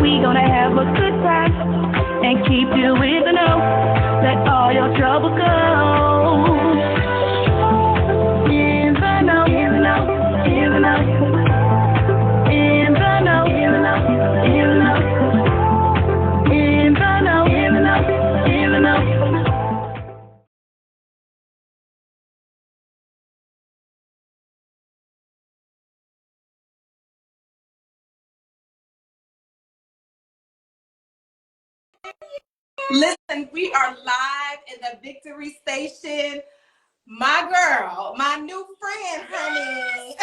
we gonna have a good time and keep you in the know. Let all your trouble go. In the know, in the know, in the know. In the know, in the know, in the know. In the know, in the know, in the know. Listen, we are live in the Victory Station. My girl, my new friend, honey.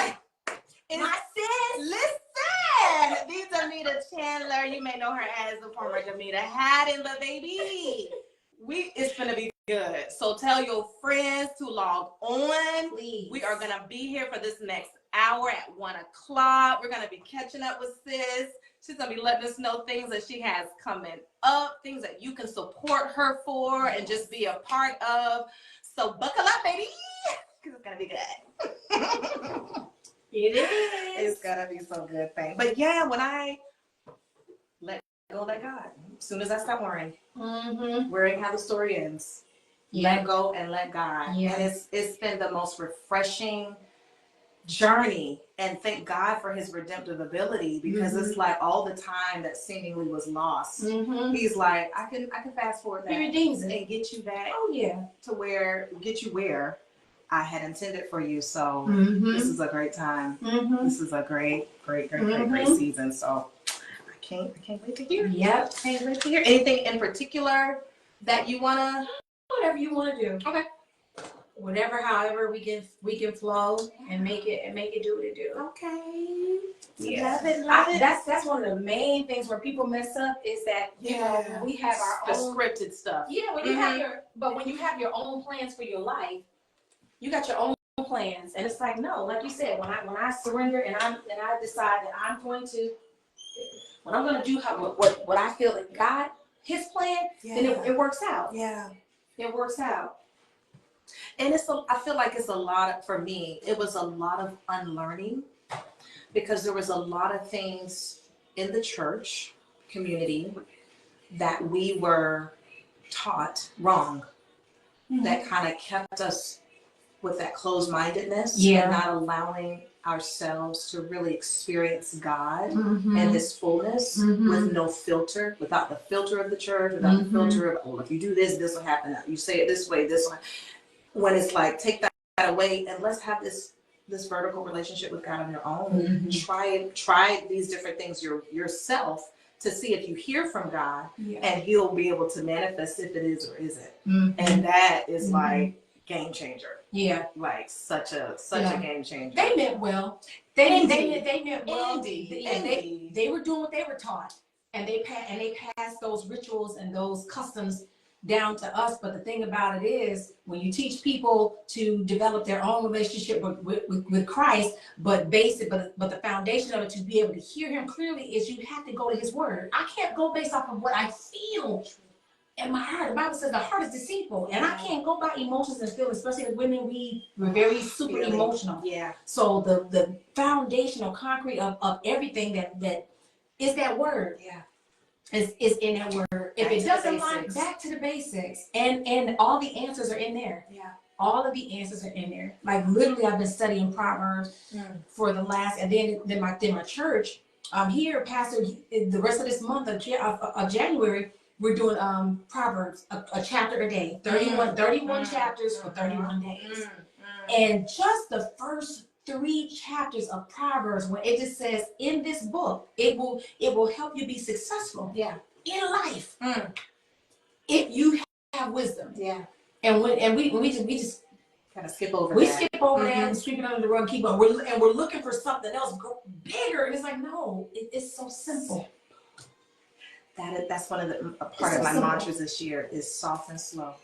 My sis. Listen, this Damita Chandler. You may know her as the former Damita Haddon, but baby, it's gonna be good. So tell your friends to log on. Please. We are gonna be here for this next hour at 1 o'clock. We're gonna be catching up with sis. She's gonna be letting us know things that she has coming up, things that you can support her for and just be a part of. So buckle up, baby, because it's gonna be good. It is. It's gonna be so good, thing. But yeah, when I let go, let God. As soon as I stop worrying, worrying how the story ends, let go and let God. Yeah. And it's been the most refreshing journey, and thank God for his redemptive ability, because it's like all the time that seemingly was lost, he's like, I can fast forward that. He redeems it and get you back. Oh yeah, to get you where I had intended for you. So this is a great time. This is a great season. So I can't wait to hear. Yep, can't wait to hear. Anything in particular that you wanna? Whatever you wanna do. Okay. Whatever, however we can flow and make it do what it do. Okay. Yeah. Love it. That's one of the main things where people mess up is that you know, we have our own scripted stuff. Yeah, when you have your own plans for your life, you got your own plans, and it's like, no, like you said, when I surrender and I decide that I'm going to do what I feel that God, his plan, then it works out. Yeah. It works out. And I feel like it's a lot for me, it was a lot of unlearning, because there was a lot of things in the church community that we were taught wrong, that kind of kept us with that closed-mindedness and not allowing ourselves to really experience God and his fullness with no filter, without the filter of the church, without the filter of, oh, if you do this, this will happen. You say it this way, this one. When it's like, take that away and let's have this vertical relationship with God on your own. Try these different things yourself to see if you hear from God, and he'll be able to manifest if it is or isn't. And that is like game changer. Yeah, like such a game changer. They meant well. They meant well. Indeed. They were doing what they were taught, and they passed those rituals and those customs down to us. But the thing about it is, when you teach people to develop their own relationship with Christ, but the foundation of it, to be able to hear him clearly, is you have to go to his word. I can't go based off of what I feel in my heart. The Bible says the heart is deceitful, and I can't go by emotions and feelings, especially as women. We're very super emotional. Yeah. So the foundational concrete of everything that is that word. Yeah. Is in that word. If it doesn't line, back to the basics, and all the answers are in there. Yeah, all of the answers are in there. Like literally, I've been studying Proverbs for the last, and then my church. Here, Pastor, the rest of this month of January, we're doing Proverbs, a chapter a day, 31 chapters for 31 days, and just the first 3 chapters of Proverbs, where it just says, in this book, it will help you be successful in life if you have wisdom. Yeah. And we just kind of skip over that. We skip over that and sweep it under the rug, keep on. We're looking for something else bigger, and it's like, no, it's so simple. That's one of the part of my mantras this year is soft and slow.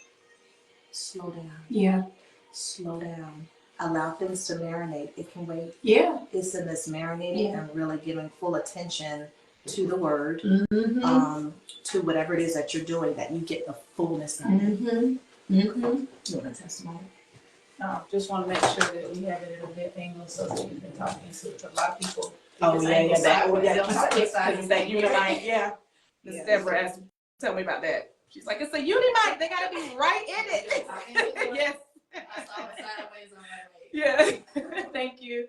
Slow down. Yeah. Slow down. Allow things to marinate. It can wait. Yeah. It's in this marinating and really giving full attention to the word, to whatever it is that you're doing, that you get the fullness of it. You want a testimony? Just want to make sure that we have it at a good angle so that we can talk into it. A lot of people Oh, yeah, that Because it's that Unimite, yeah. Miss Deborah asked, tell me about that. She's like, it's a Unimite, they gotta be right in it. Yes. I saw it sideways on my way. Yeah, thank you.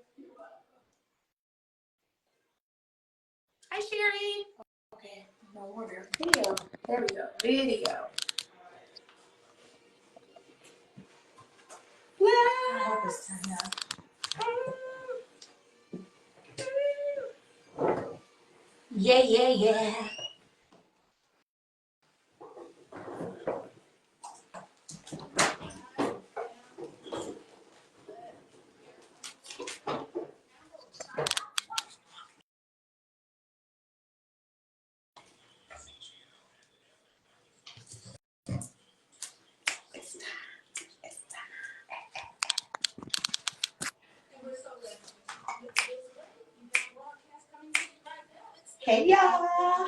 Hi, Sherry. Okay, no wonder. Video. There we go. Video. I hope it's turned up. Yeah, yeah, yeah. Hey, y'all.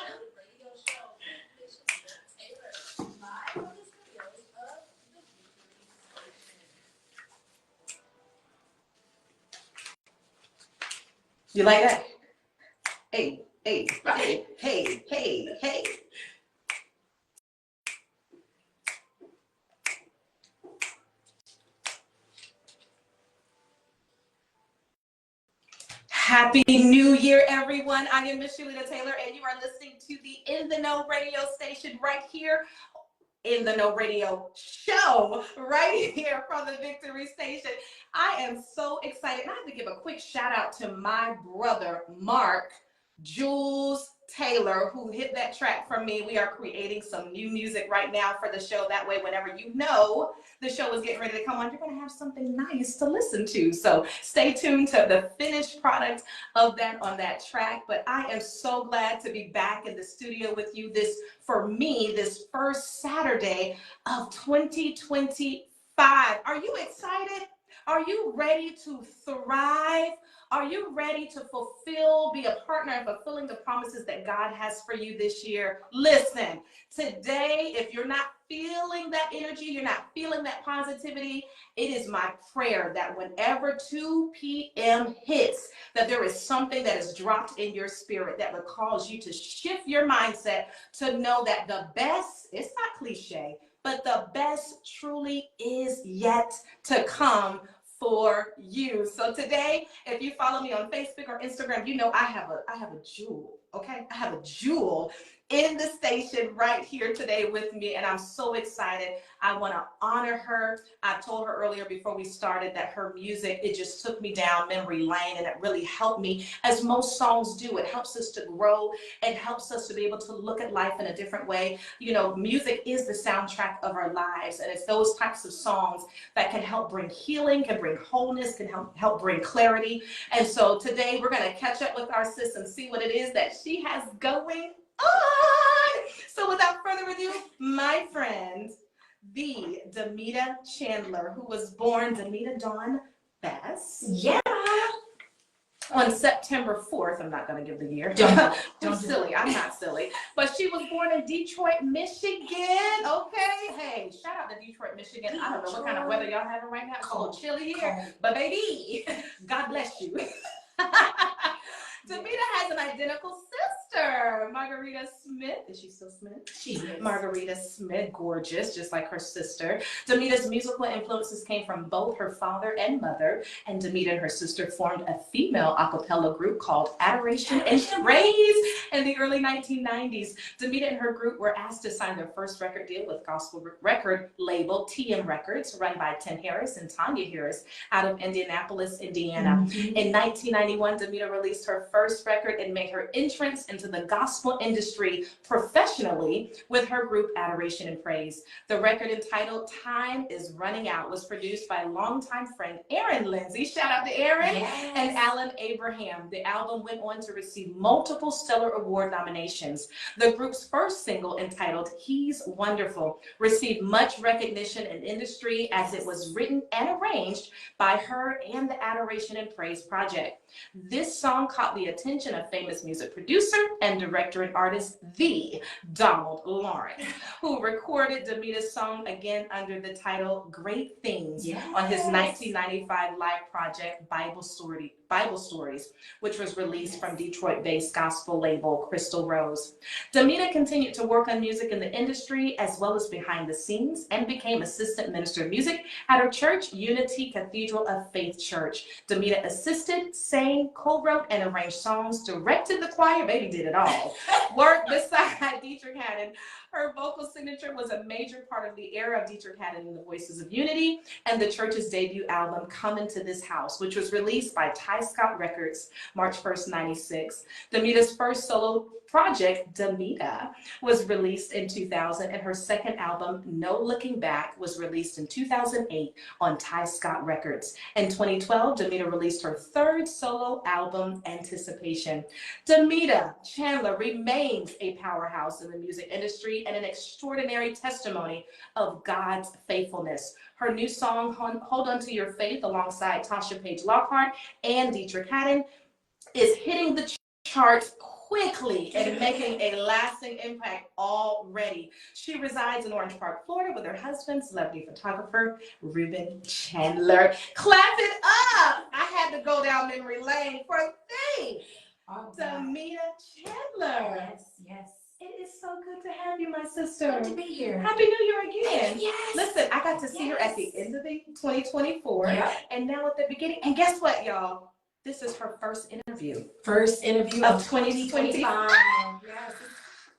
You like that? Hey, hey, hey, hey, hey, hey. Happy New Year, everyone. I am Michellita Taylor, and you are listening to the In the Know radio station right here, In the Know radio show right here from the Victory Station. I am so excited. And I have to give a quick shout out to my brother, Mark Jules Taylor, who hit that track for me. We are creating some new music right now for the show. That way, whenever you know the show is getting ready to come on, you're going to have something nice to listen to. So stay tuned to the finished product of that on that track. But I am so glad to be back in the studio with you for me, this first Saturday of 2025. Are you excited? Are you ready to thrive? Are you ready to be a partner in fulfilling the promises that God has for you this year? Listen, today, if you're not feeling that energy, you're not feeling that positivity, it is my prayer that whenever 2 p.m. hits, that there is something that is dropped in your spirit that will cause you to shift your mindset to know that the best, it's not cliche, but the best truly is yet to come for you. So today, if you follow me on Facebook or Instagram, you know I have a jewel, okay? I have a jewel in the station right here today with me, and I'm so excited. I want to honor her. I told her earlier before we started that her music, it just took me down memory lane, and it really helped me, as most songs do. It helps us to grow. It helps us to be able to look at life in a different way. You know, music is the soundtrack of our lives, and it's those types of songs that can help bring healing, can bring wholeness, can help bring clarity. And so today we're going to catch up with our sis and see what it is that she has going on. So without further ado, my friend, the Damita Chandler, who was born Damita Dawn Bass. Yeah. On September 4th, I'm not going to give the year. Don't silly. I'm not silly. But she was born in Detroit, Michigan. Okay. Hey, shout out to Detroit, Michigan. I don't know what kind of weather y'all having right now. It's a little chilly here. But baby, God bless you. Damita has an identical sister, Margarita Smith. Is she still Smith? She is. Margarita Smith, gorgeous, just like her sister. Damita's musical influences came from both her father and mother, and Damita and her sister formed a female a cappella group called Adoration and Praise in the early 1990s. Damita and her group were asked to sign their first record deal with gospel record label TM Records, run by Tim Harris and Tanya Harris out of Indianapolis, Indiana. In 1991, Damita released her first record and made her entrance into the gospel industry professionally with her group Adoration and Praise. The record, entitled Time Is Running Out, was produced by longtime friend Aaron Lindsay, shout out to Aaron, and Alan Abraham. The album went on to receive multiple Stellar Award nominations. The group's first single, entitled He's Wonderful, received much recognition in industry as it was written and arranged by her and the Adoration and Praise project. This song caught the attention of famous music producer and director and artist, the Donald Lawrence, who recorded Damita's song again under the title Great Things on his 1995 live project, Bible Story Bible Stories, which was released from Detroit-based gospel label Crystal Rose. Damita continued to work on music in the industry as well as behind the scenes and became assistant minister of music at her church, Unity Cathedral of Faith Church. Damita assisted, sang, co-wrote, and arranged songs, directed the choir, baby did it all, worked beside Dietrich Haddon. Her vocal signature was a major part of the era of Dietrich Haddon and the Voices of Unity and the church's debut album, Come Into This House, which was released by Ty Scott Records, March 1st, 96. Damita's first solo project, Damita, was released in 2000, and her second album, No Looking Back, was released in 2008 on Ty Scott Records. In 2012, Damita released her third solo album, Anticipation. Damita Chandler remains a powerhouse in the music industry and an extraordinary testimony of God's faithfulness. Her new song, Hold On To Your Faith, alongside Tasha Page Lockhart and Dietrich Haddon, is hitting the charts quickly and making a lasting impact already. She resides in Orange Park, Florida with her husband, celebrity photographer Ruben Chandler. Clap it up! I had to go down memory lane for things. Oh, Damita Chandler. yes, yes. It is so good to have you, my sister. Good to be here. Happy New Year again. Yes. Listen, I got to see her at the end of the 2024 and now at the beginning. And guess what, y'all? This is her first interview. First interview of 2025. Yes.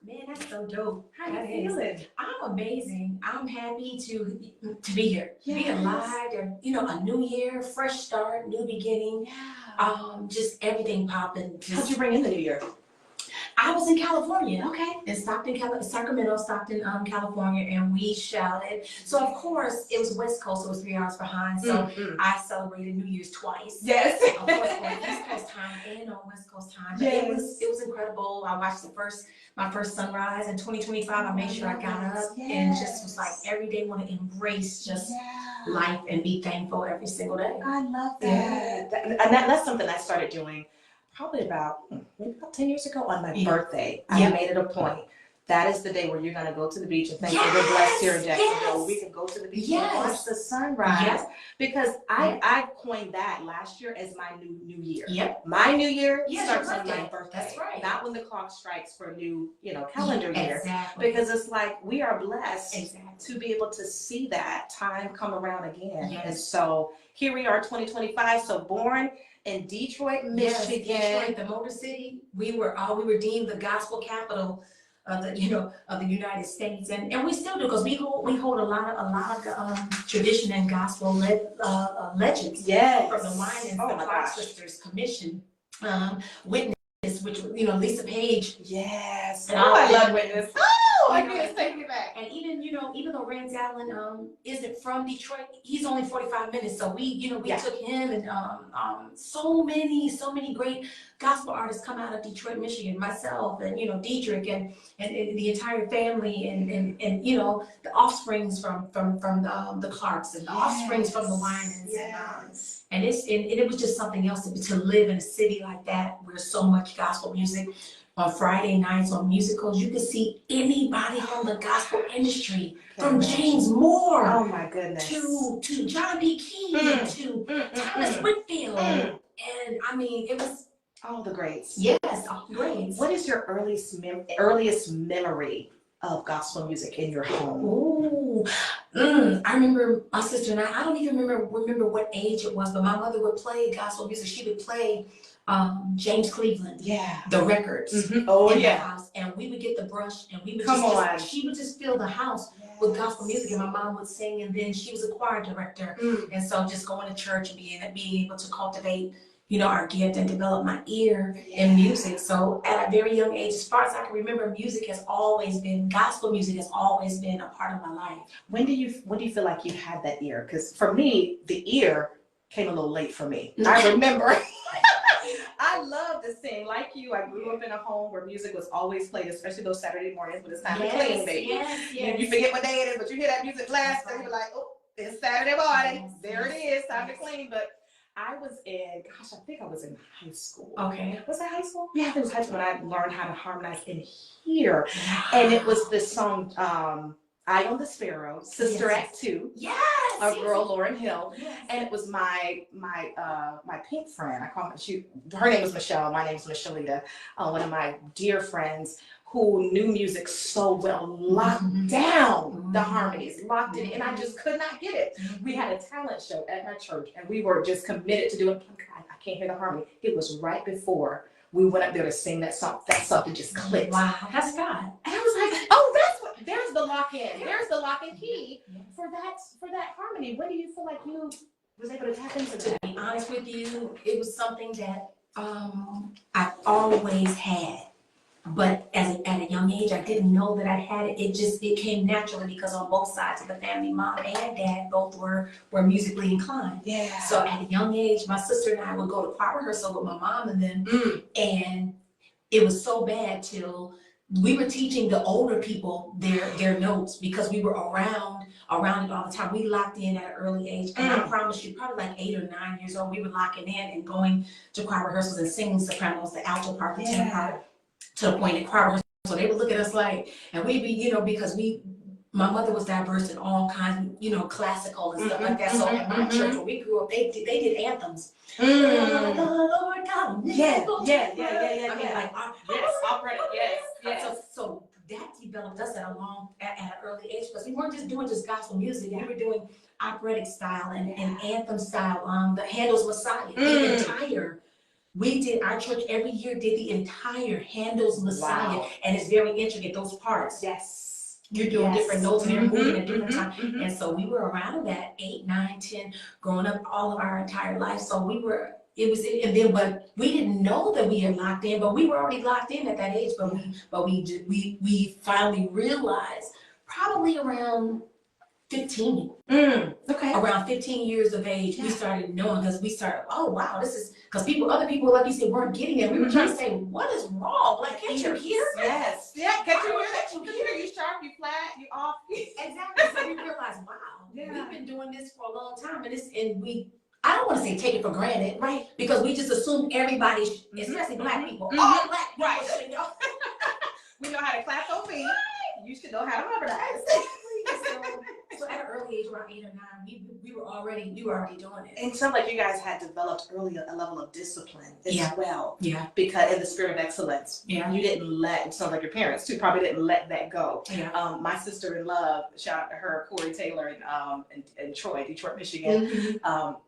Man, that's so dope. How are you feeling? I'm amazing. I'm happy to be here. Yes. Be alive. And, you know, a new year, fresh start, new beginning. Yeah. Just everything popping. How'd you bring in the new year? I was in California. Okay. In Sacramento, Stockton, California, and we shouted. So of course it was West Coast, so it was 3 hours behind. So I celebrated New Year's twice. Yes. Of course, on East Coast time and on West Coast time. But it was incredible. I watched my first sunrise in 2025. I made sure I got up and just was like every day want to embrace just life and be thankful every single day. I love that. And that's something I started doing probably about 10 years ago on my birthday. I made it a point. That is the day where you're going to go to the beach, and thank you, we're blessed here in Jacksonville. We can go to the beach and watch the sunrise. Because I coined that last year as my new year. My new year starts on my birthday. That's right. Not when the clock strikes for a new, calendar year. Exactly. Because it's like we are blessed to be able to see that time come around again. And so here we are, 2025. So born in Detroit, Michigan. Detroit, the Motor City. We were deemed the gospel capital of the United States, and we still do, because we hold a lot of tradition and gospel legends. From the Winans, the Clark Sisters Commission, Witness, which Lisa Page. Yes. And I love Witness. I can't take it back. And even though Rance Allen isn't from Detroit, he's only 45 minutes. So we took him, and so many great gospel artists come out of Detroit, Michigan. Myself and Dietrich and the entire family, and the offsprings from the Clarks, and the offsprings from the Winans. And it was just something else to live in a city like that where so much gospel music. On Friday nights on musicals, you could see anybody from the gospel industry, from James Moore, oh my goodness, to John B. Keane, to Thomas Whitfield, and I mean, it was all the greats. Yes, all the greats. What is your earliest memory of gospel music in your home? Ooh, I remember my sister and I don't even remember what age it was, but my mother would play gospel music. She would play James Cleveland, the records, in the house, and we would get the brush, and we would she would just fill the house with gospel music, and my mom would sing, and then she was a choir director, and so just going to church and being able to cultivate our gift and develop my ear in music. So at a very young age, as far as I can remember, gospel music has always been a part of my life. When do you feel like you had that ear? Because for me, the ear came a little late for me. I remember. I love to sing. Like you, I grew up in a home where music was always played, especially those Saturday mornings when it's time to clean, baby. You forget what day it is, but you hear that music blast, and you're like, oh, it's Saturday morning. There it is, time to clean. But I was in, I think I was in high school. Okay. Was that high school? Yeah, it was high school when I learned how to harmonize in here. And it was this song, Eye on the Sparrow, Sister Act 2. Yes. a girl, Lauren Hill, Yes. and it was my pink friend. I call her name was Michelle. My name is Michellita. One of my dear friends who knew music so well, locked down the harmonies, locked it, and I just could not get it. We had a talent show at my church, and we were just committed to doing. I can't hear the harmony. It was right before we went up there to sing that song. That something just clicked. Wow, that's God. And I was like, oh, there's the lock in. There's the lock in key for that harmony. When do you feel like you was able to tap into that? To be honest with you, it was something that I've always had. But at a young age, I didn't know that I had it. It came naturally because on both sides of the family, mom and dad both were musically inclined. Yeah. So at a young age, my sister and I would go to choir rehearsal with my mom and them, and it was so bad till we were teaching the older people their notes because we were around it all the time. We locked in at an early age, and I promise you, probably like 8 or 9 years old, we were locking in and going to choir rehearsals and singing sopranos, the alto part, the tenor part, to the point that choir rehearsal. So they would look at us like, and we'd be, because my mother was diverse in all kinds, classical and stuff like that. So at my church, when we grew up, they did anthems. Lord God, Yeah. I mean, like, Operatic, yes. So that developed us at an early age because we weren't just doing gospel music. We were doing operatic style and anthem style. The Handel's Messiah, the entire. Our church every year did the entire Handel's Messiah, and it's very intricate. Those parts. Yes. You're doing different notes and you're moving at different times. And so we were around that 8, 9, 10, growing up all of our entire life. So but we didn't know that we had locked in, but we were already locked in at that age. But we finally realized probably around 15. Okay. Around 15 years of age, we started knowing because we started, oh wow, this is because other people, like you said, weren't getting it. We were trying to say, what is wrong? Like, can't you hear it? Yes. Yeah, can't you hear that? You sharp, you flat, you off. Exactly. So we realized, wow, we've been doing this for a long time, I don't want to say take it for granted, right? Because we just assume everybody, especially black people, all black people, right? We know how to clap those feet. You should know how to harmonize. So at an early age, around 8 or 9, we were already doing it. And it sounds like you guys had developed early a level of discipline as well. Yeah. Because in the spirit of excellence. Yeah. You didn't it sounds like your parents too probably didn't let that go. Yeah. My sister in love, shout out to her, Corey Taylor in Detroit, Michigan.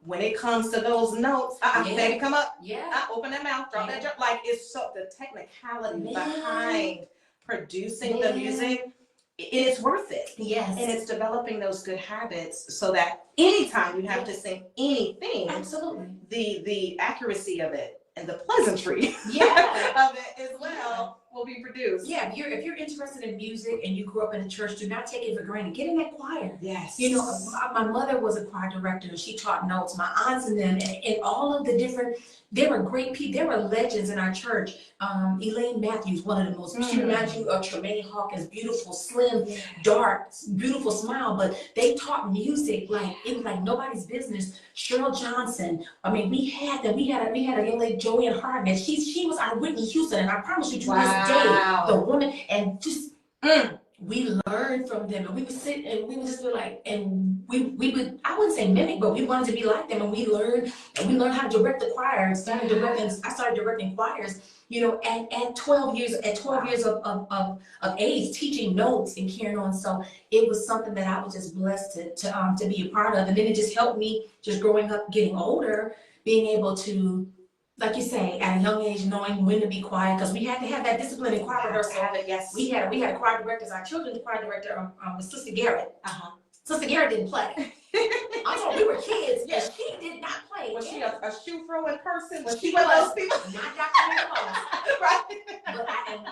When it comes to those notes, baby, come up. Yeah. Open that mouth, drop that jump. Like it's so the technicality behind producing the music. It's worth it. Yes. And it's developing those good habits so that anytime you have to sing anything, absolutely, the accuracy of it and the pleasantry of it as well will be produced. Yeah, if you're interested in music and you grew up in a church, do not take it for granted. Get in that choir. Yes. My mother was a choir director and she taught notes. My aunts and them and all of the different, they were great people. They were legends in our church. Elaine Matthews, one of the most, she reminds you of Tremaine Hawkins, beautiful, slim, dark, beautiful smile, but they taught music like it was like nobody's business. Cheryl Johnson, I mean, we had a young lady, Joanne Hartnett. She was our Whitney Houston, and I promise you to this day, the woman, and just we learned from them, and we would sit and we would just be like, and we would, I wouldn't say mimic, but we wanted to be like them, and we learned how to direct the choir. I started directing choirs, at 12 years of age, teaching notes and carrying on. So it was something that I was just blessed to be a part of, and then it just helped me just growing up, getting older, being able to, like you say, at a young age, knowing when to be quiet, because we had to have that discipline in choir rehearsal. Yes. We had a choir director. Our children's choir director was Sister Garrett. Sister Garrett didn't play. I'm sorry, we were kids. Yes, she did not play. Was she a shoe throwing person? Was she one of those people? Not Dr. Mary Moss. Right. But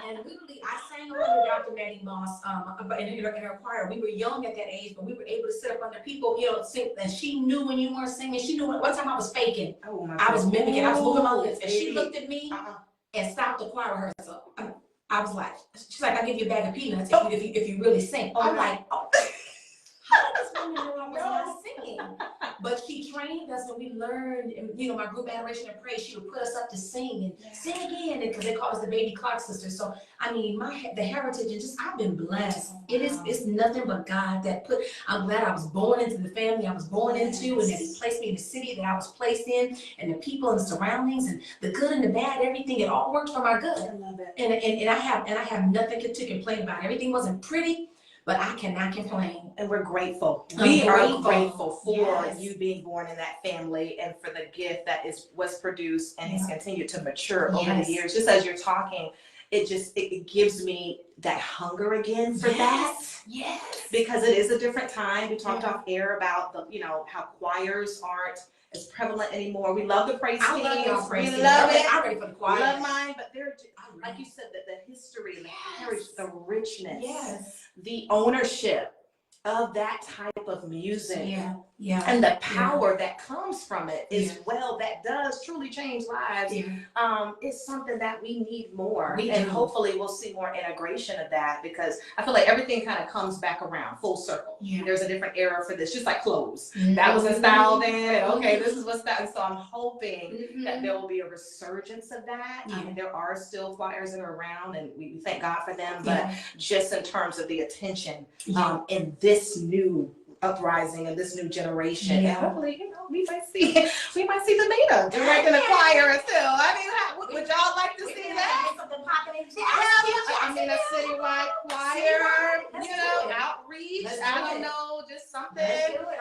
and literally, I sang under Dr. Mary Moss in her choir. We were young at that age, but we were able to sit up under people, sing. And she knew when you weren't singing. She knew one time I was faking. I was mimicking. I was moving my lips, and she looked at me and stopped the choir rehearsal. I was like, she's like, I'll give you a bag of peanuts if you really sing. I'm like, oh. How did this didn't know I was not singing. But she trained us and we learned, and you know, my group adoration and praise, she would put us up to sing and sing again, because they call us the baby Clark sisters. So I mean, the heritage, and just I've been blessed. It's nothing but God that put. I'm glad I was born into the family I was born into, and that He placed me in the city that I was placed in, and the people and the surroundings, and the good and the bad, everything. It all worked for my good. I love it. And I have nothing to complain about. Everything wasn't pretty, but I cannot complain. And we're grateful. I'm We are grateful. grateful for Yes. you being born in that family and for the gift that was produced and has continued to mature over the years. Just as you're talking, it gives me that hunger again for that. Yes. Because it is a different time. We talked off air about how choirs aren't as prevalent anymore. We love the praise teams. We love it. I'm ready for the choir. We love mine, but they're like you said, that the history, the heritage, the richness, the ownership of that type of music, and the power that comes from it as well, that does truly change lives. It's something that we need more, and hopefully we'll see more integration of that, because I feel like everything kind of comes back around full circle. There's a different era for this, just like clothes. That was in style then, and okay, this is what's that. And so I'm hoping that there will be a resurgence of that. I mean, there are still choirs that are around, and we thank God for them, but just in terms of the attention in this new uprising and this new generation, and hopefully, we might see Damita directing the choir too. I mean, would y'all like to see that? I mean, a citywide choir, outreach. I don't know, just something.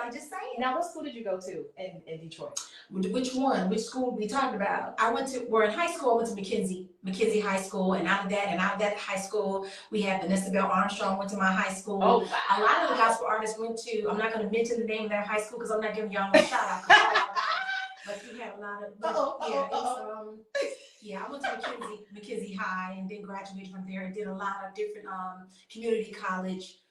I'm just saying. Now, what school did you go to in Detroit? Which one? Which school we talking about? In high school, I went to McKenzie High School, and out of that high school, we had Vanessa Bell Armstrong went to my high school. Oh, wow. A lot of the gospel artists went to, I'm not going to mention the name of that high school because I'm not giving y'all no shout out. But we had a lot of, I went to McKenzie High, and then graduated from there, and did a lot of different community college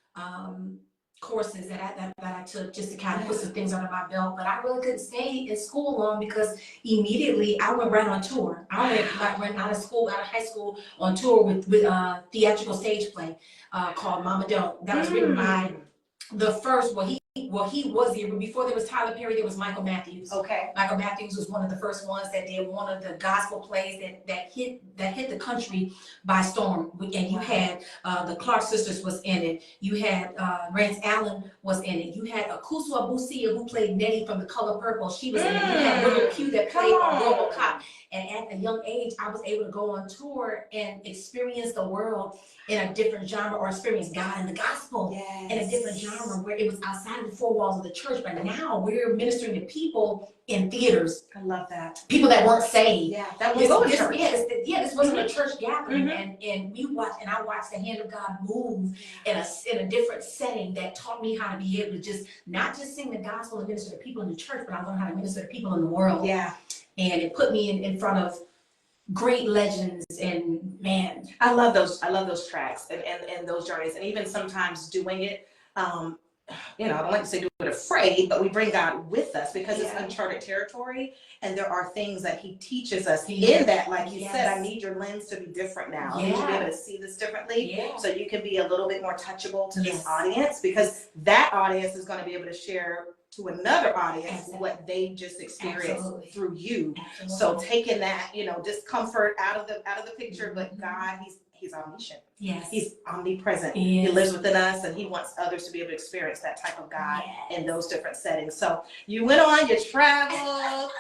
courses that I took, just to kind of put some things under my belt. But I really couldn't stay in school long, because immediately I went right on tour. I went out of high school on tour with theatrical stage play called Mama Don't. That was written by the first, he was here, but before there was Tyler Perry, there was Michael Matthews. Okay. Michael Matthews was one of the first ones that did one of the gospel plays that hit the country by storm. And you had the Clark sisters was in it. You had Rance Allen was in it. You had Akusu Abusia, who played Nettie from The Color Purple. She was in it. You had William Pugh that played on RoboCop. And at a young age, I was able to go on tour and experience the world in a different genre, or experience God and the gospel in a different genre, where it was outside of the four walls of the church. But now we're ministering to people in theaters. I love that. People that weren't saved. That was church. This wasn't a church gathering, and I watched the hand of God move in a different setting that taught me how to be able to not just sing the gospel and minister to people in the church, but I learned how to minister to people in the world. And it put me in front of great legends, and man, I love those tracks and those journeys, and even sometimes doing it, I don't like to say do it afraid, but we bring God with us, because it's uncharted territory, and there are things that He teaches us in that, like you said, I need your lens to be different now. I need you to be able to see this differently, so you can be a little bit more touchable to this audience, because that audience is going to be able to share to another audience what they just experienced through you. So taking that, discomfort out of the picture, but God, He's omniscient. He's omnipresent. He lives within us, and He wants others to be able to experience that type of God in those different settings. So you went on, you traveled.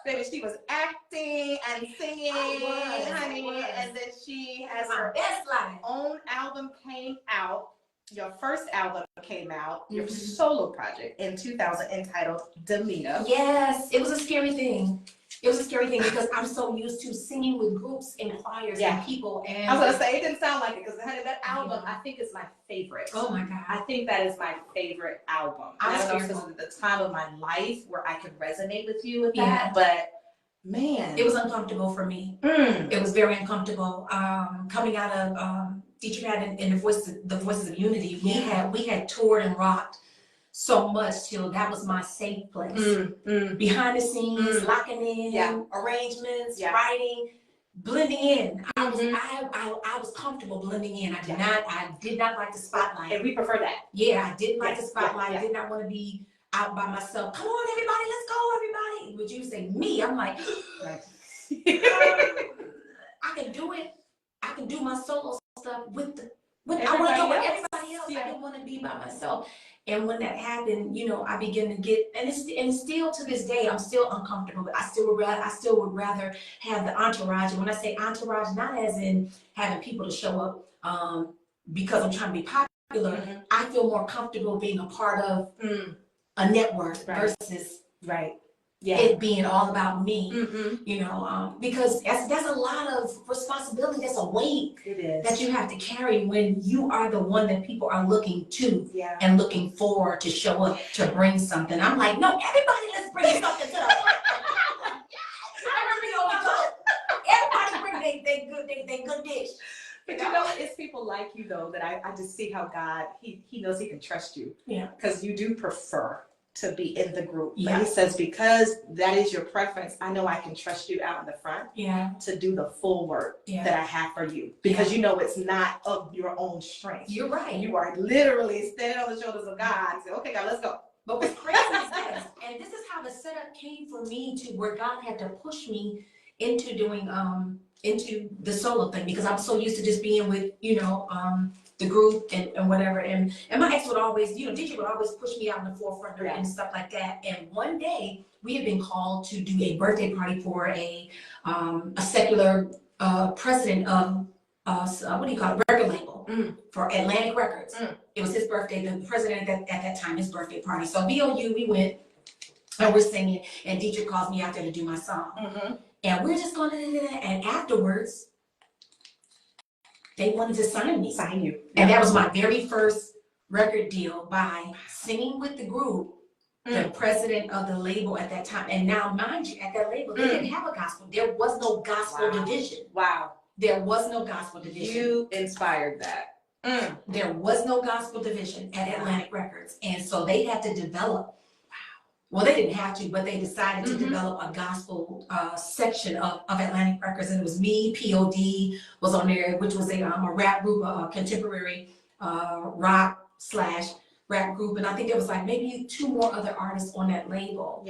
Baby, she was acting and singing, honey, and then she has her own album came out. Your first album came out, your solo project in 2000, entitled Damita. Yes, it was a scary thing. It was a scary thing, because I'm so used to singing with groups and choirs and people. And I was gonna say, it didn't sound like it, because honey, that album I think is my favorite. Oh my God. I think that is my favorite album. I don't know if this is the time of my life where I could resonate with you with that, but man, it was uncomfortable for me. It was very uncomfortable. Coming out of Detroit and the Voices of Unity, we had toured and rocked so much till that was my safe place. Behind the scenes, locking in, arrangements, writing. blending in. I was comfortable blending in. I did not like the spotlight. And we prefer that. Yeah, I didn't like the spotlight. I did not want to be out by myself. Come on, everybody, let's go, everybody. Would you say me? I'm like, I can do it. I can do my solo stuff with I want to do it with everybody else. I didn't want to be by myself. And when that happened, you know, I began to get, and still to this day, I'm still uncomfortable. But I still would rather have the entourage. And when I say entourage, not as in having people to show up because I'm trying to be popular. I feel more comfortable being a part of a network versus it being all about me. You know, because that's a lot of responsibility. That's a weight that you have to carry when you are the one that people are looking to and looking for to show up to bring something. I'm like, no, everybody, let's bring something to the everybody bring they good dish. But you know, it's people like you though that I just see how God he knows he can trust you. Yeah, because you do prefer to be in the group. Yeah. But he says, because that is your preference, I know I can trust you out in the front to do the full work that I have for you. Because you know it's not of your own strength. You're right. You are literally standing on the shoulders of God and say, okay, God, let's go. But what's crazy is this, and this is how the setup came for me to where God had to push me into doing into the solo thing, because I'm so used to just being with, you know, the group and whatever, and my ex would always, you know, DJ would always push me out in the forefront and stuff like that. And one day we had been called to do a birthday party for a secular president of what do you call it, record label for Atlantic Records. It was his birthday, the president at that time, his birthday party. So VOU, we went and we're singing, and DJ calls me out there to do my song, and we're just going to, and afterwards they wanted to sign you. And that was my very first record deal by singing with the group, the president of the label at that time. And now, mind you, at that label, they didn't have a gospel. There was no gospel division. There was no gospel division. You inspired that. There was no gospel division at Atlantic Records. And so they had to develop, well, they didn't have to, but they decided to develop a gospel section of Atlantic Records. And it was me, POD was on there, which was a rap group, a contemporary rock / rap group. And I think there was like maybe 2 more other artists on that label.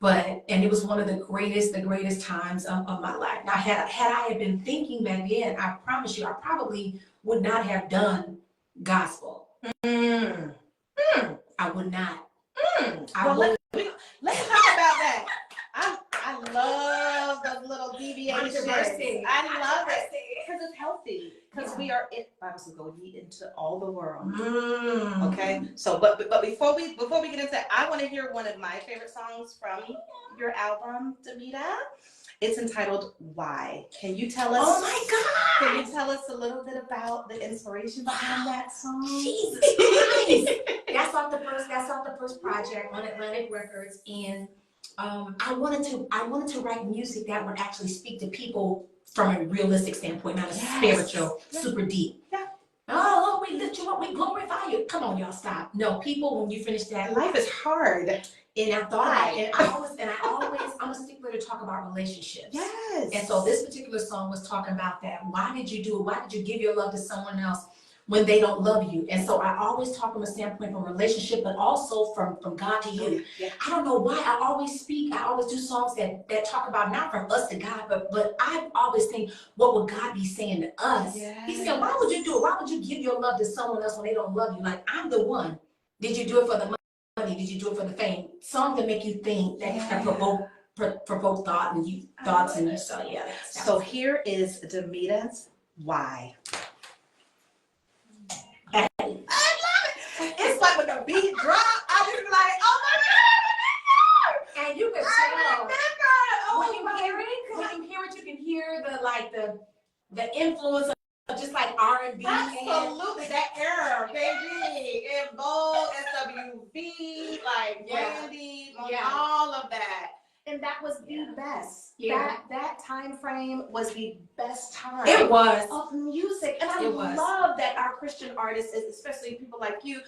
And it was one of the greatest times of my life. Now, had I been thinking back then, I promise you, I probably would not have done gospel. I would not. Let's talk about that. I love those little deviations. I love it because it's healthy. Because we are Bible says, go ye into all the world. Okay. So, but before we get into that, I want to hear one of my favorite songs from your album, Damita. It's entitled "Why." Can you tell us? Oh my God! Can you tell us a little bit about the inspiration behind that song? Jesus Christ! That's off the first project on Atlantic Records, and I wanted to write music that would actually speak to people from a realistic standpoint, not a spiritual, super deep. Oh, we lift you up, we glorify you. Come on, y'all, stop. No, people, when you finish that, life is hard. And I thought, I'm a stickler to talk about relationships. Yes. And so this particular song was talking about that. Why did you do it? Why did you give your love to someone else when they don't love you? And so I always talk from a standpoint from relationship, but also from God to you. I don't know why I always do songs that talk about not from us to God, but I always think, what would God be saying to us? He's saying, why would you do it? Why would you give your love to someone else when they don't love you? Like, I'm the one. Did you do it for the money? Did you do it for the fame? Songs that make you think, that provoke thought and thoughts in you. So So here is Damita's "Why." I love it. It's like when the beat drop, I just be like, oh my God! And you can tell when you hear it, you can hear the influence of just like R&B. Absolutely, that era, baby, in Vogue, SWV, like Brandy, all of that. And that was the best. That time frame was the best time. It was of music, and I love that our Christian artists, especially people like you,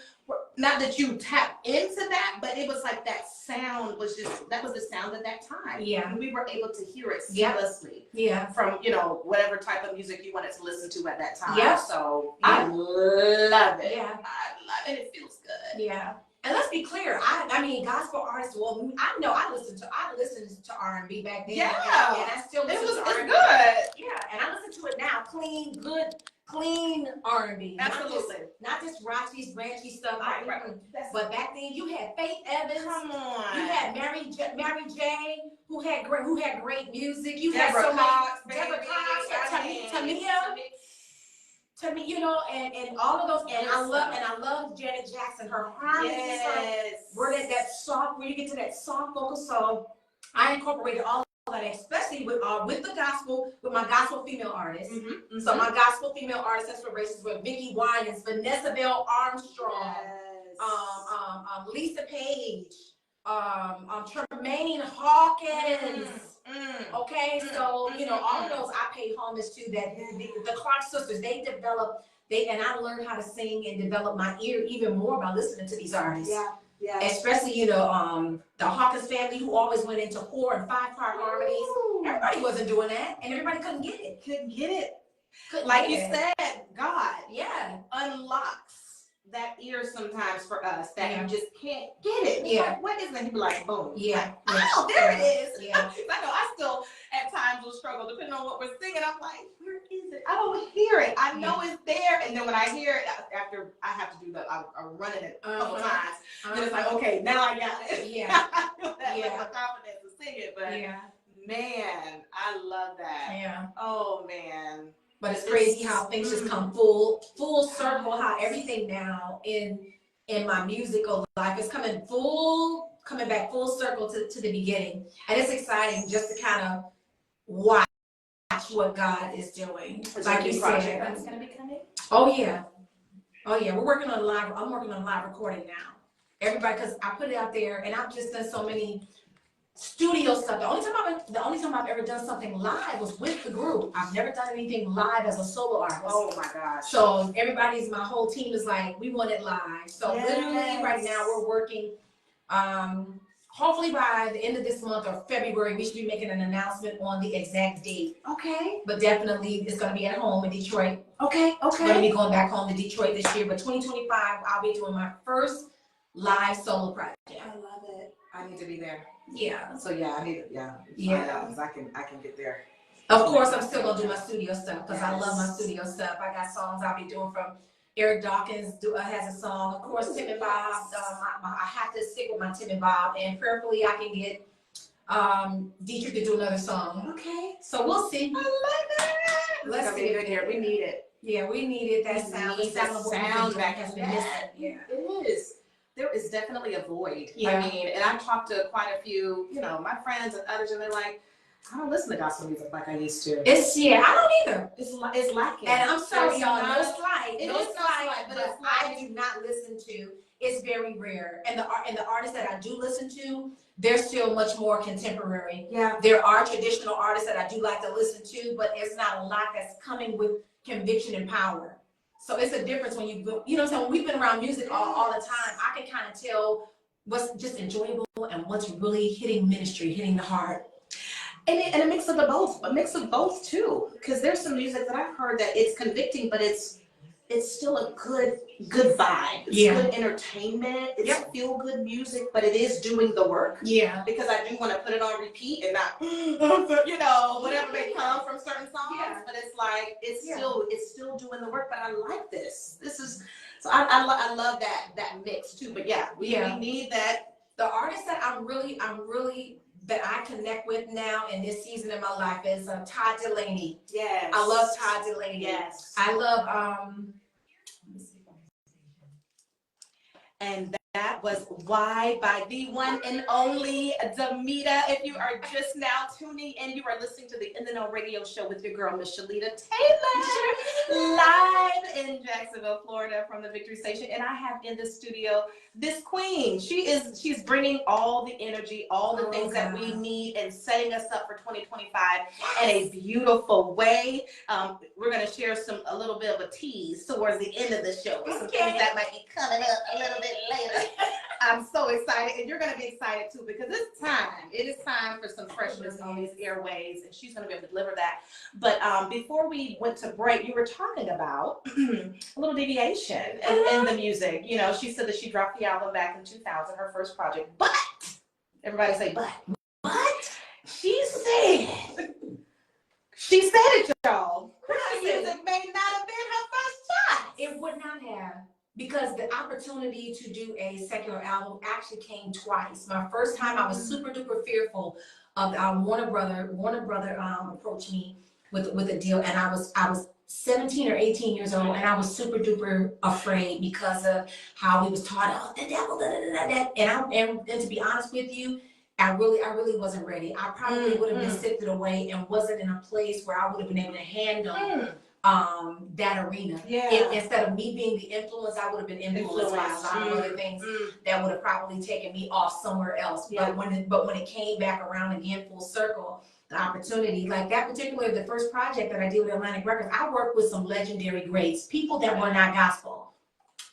not that you tap into that, but it was like that sound was just, that was the sound at that time. Yeah. And we were able to hear it seamlessly. Yeah. From, you know, whatever type of music you wanted to listen to at that time. Yeah. So Yeah. I love it. Yeah. I love it. It feels good. Yeah. And let's be clear, I mean, gospel artists, well, I know I listened to R&B back then. Yeah. And I still listen to It's R&B. good. Yeah, and I listen to it now, clean R&B. Absolutely. Not just raunchy, branchy stuff. Right. But back then you had Faith Evans. Come on. You had Mary J, who had great music. You had Deborah so Cox, many Deborah Cox, baby. to me, you know, and all of those, and I love Janet Jackson, her harmonies, where that soft, where you get to that soft vocal. So I incorporated all of that, especially with the gospel, with my gospel female artists. So my gospel female artist inspirations were Vicki Winans, Vanessa Bell Armstrong, Lisa Page, Tremaine Hawkins. Okay, so you know, all of those I paid homage to. That the Clark sisters, and I learned how to sing and develop my ear even more by listening to these artists. Yeah. Especially, you know, the Hawkins family, who always went into 4- and 5-part harmonies. Everybody wasn't doing that, and everybody couldn't get it. Like you said, God, unlocks that ear sometimes for us that you just can't get it. Like, what is it? He'd be like, boom. Oh, there it is. I know I still at times will struggle depending on what we're singing. I'm like, where is it? I don't hear it. I know it's there. And then when I hear it, after I have to do that, I'm running it a couple times. Then it's like, okay, now I got it. I feel that with the confidence to sing it. But man, I love that. Oh man. But it's crazy how things just come full circle, how everything now in my musical life is coming back full circle to the beginning. And it's exciting just to kind of watch what God is doing. Like you said. That's gonna be coming? Oh yeah. I'm working on a live recording now. Everybody, because I put it out there and I've just done so many studio stuff. The only time I've ever done something live was with the group. I've never done anything live as a solo artist. Oh my gosh. So my whole team is like, we want it live. So literally right now we're working, hopefully by the end of this month or February, we should be making an announcement on the exact date. Okay. But definitely it's going to be at home in Detroit. Okay. I'm going to be going back home to Detroit this year, but 2025, I'll be doing my first live solo project. I love it. I need to be there. Yeah. So I need it. Because I can get there. Of course, I'm still gonna do my studio stuff because I love my studio stuff. I got songs I'll be doing from Eric Dawkins has a song. Of course, Tim and Bob. I have to stick with my Tim and Bob, and prayerfully I can get Dietrich to do another song. Okay. So we'll see. I love it. Let's see it here. We need it. Yeah, we needed that sound. The sound that has been missing. Yeah, it is. There is definitely a void. Yeah. I mean, and I've talked to quite a few, you know, my friends and others, and they're like, I don't listen to gospel music like I used to. I don't either. It's lacking. And I'm sorry, There's y'all. not- No slight, but I do not listen to. It's very rare. And the artists that I do listen to, they're still much more contemporary. Yeah. There are traditional artists that I do like to listen to, but there's not a lot that's coming with conviction and power. So it's a difference when you know what I'm saying? When we've been around music all the time, I can kind of tell what's just enjoyable and what's really hitting ministry, hitting the heart. And a mix of both too. Because there's some music that I've heard that it's convicting, but it's still a good vibe. It's good entertainment. It's feel good music, but it is doing the work. Yeah. Because I do want to put it on repeat and not, you know, whatever may come from certain songs. Yeah. But it's like it's still doing the work. But I like this. This is so I love that mix too. But we need that. The artist that I'm really that I connect with now in this season of my life is Todd Delaney. Yes. I love Todd Delaney. Yes. I love and that was Why by the one and only Damita. If you are just now tuning in, you are listening to the In the Know radio show with your girl, Michellita Taylor, live in in Jacksonville, Florida from the Victory Station, and I have in the studio this queen. She's bringing all the energy, all the things that we need, and setting us up for 2025 in a beautiful way. We're going to share a little bit of a tease towards the end of the show. Some things that might be coming up a little bit later. I'm so excited, and you're going to be excited too, because it's time. It is time for some freshness on these airways, and she's going to be able to deliver that. But before we went to break, you were talking about a little deviation in the music. You know, she said that she dropped the album back in 2000, her first project. But everybody say, but she said it, y'all. Christian music may not have been her first choice. It would not have. Because the opportunity to do a secular album actually came twice. My first time, I was super duper fearful of Warner Brother approached me with a deal, and I was 17 or 18 years old, and I was super duper afraid because of how we was taught, oh, the devil, and to be honest with you, I really wasn't ready. I probably would have been sifted away and wasn't in a place where I would have been able to handle that arena. Instead of me being the influence, I would have been influenced by some other things that would have probably taken me off somewhere else. But when it came back around again full circle, the opportunity, like that particular, the first project that I did with Atlantic Records, I worked with some legendary greats, people that were not gospel.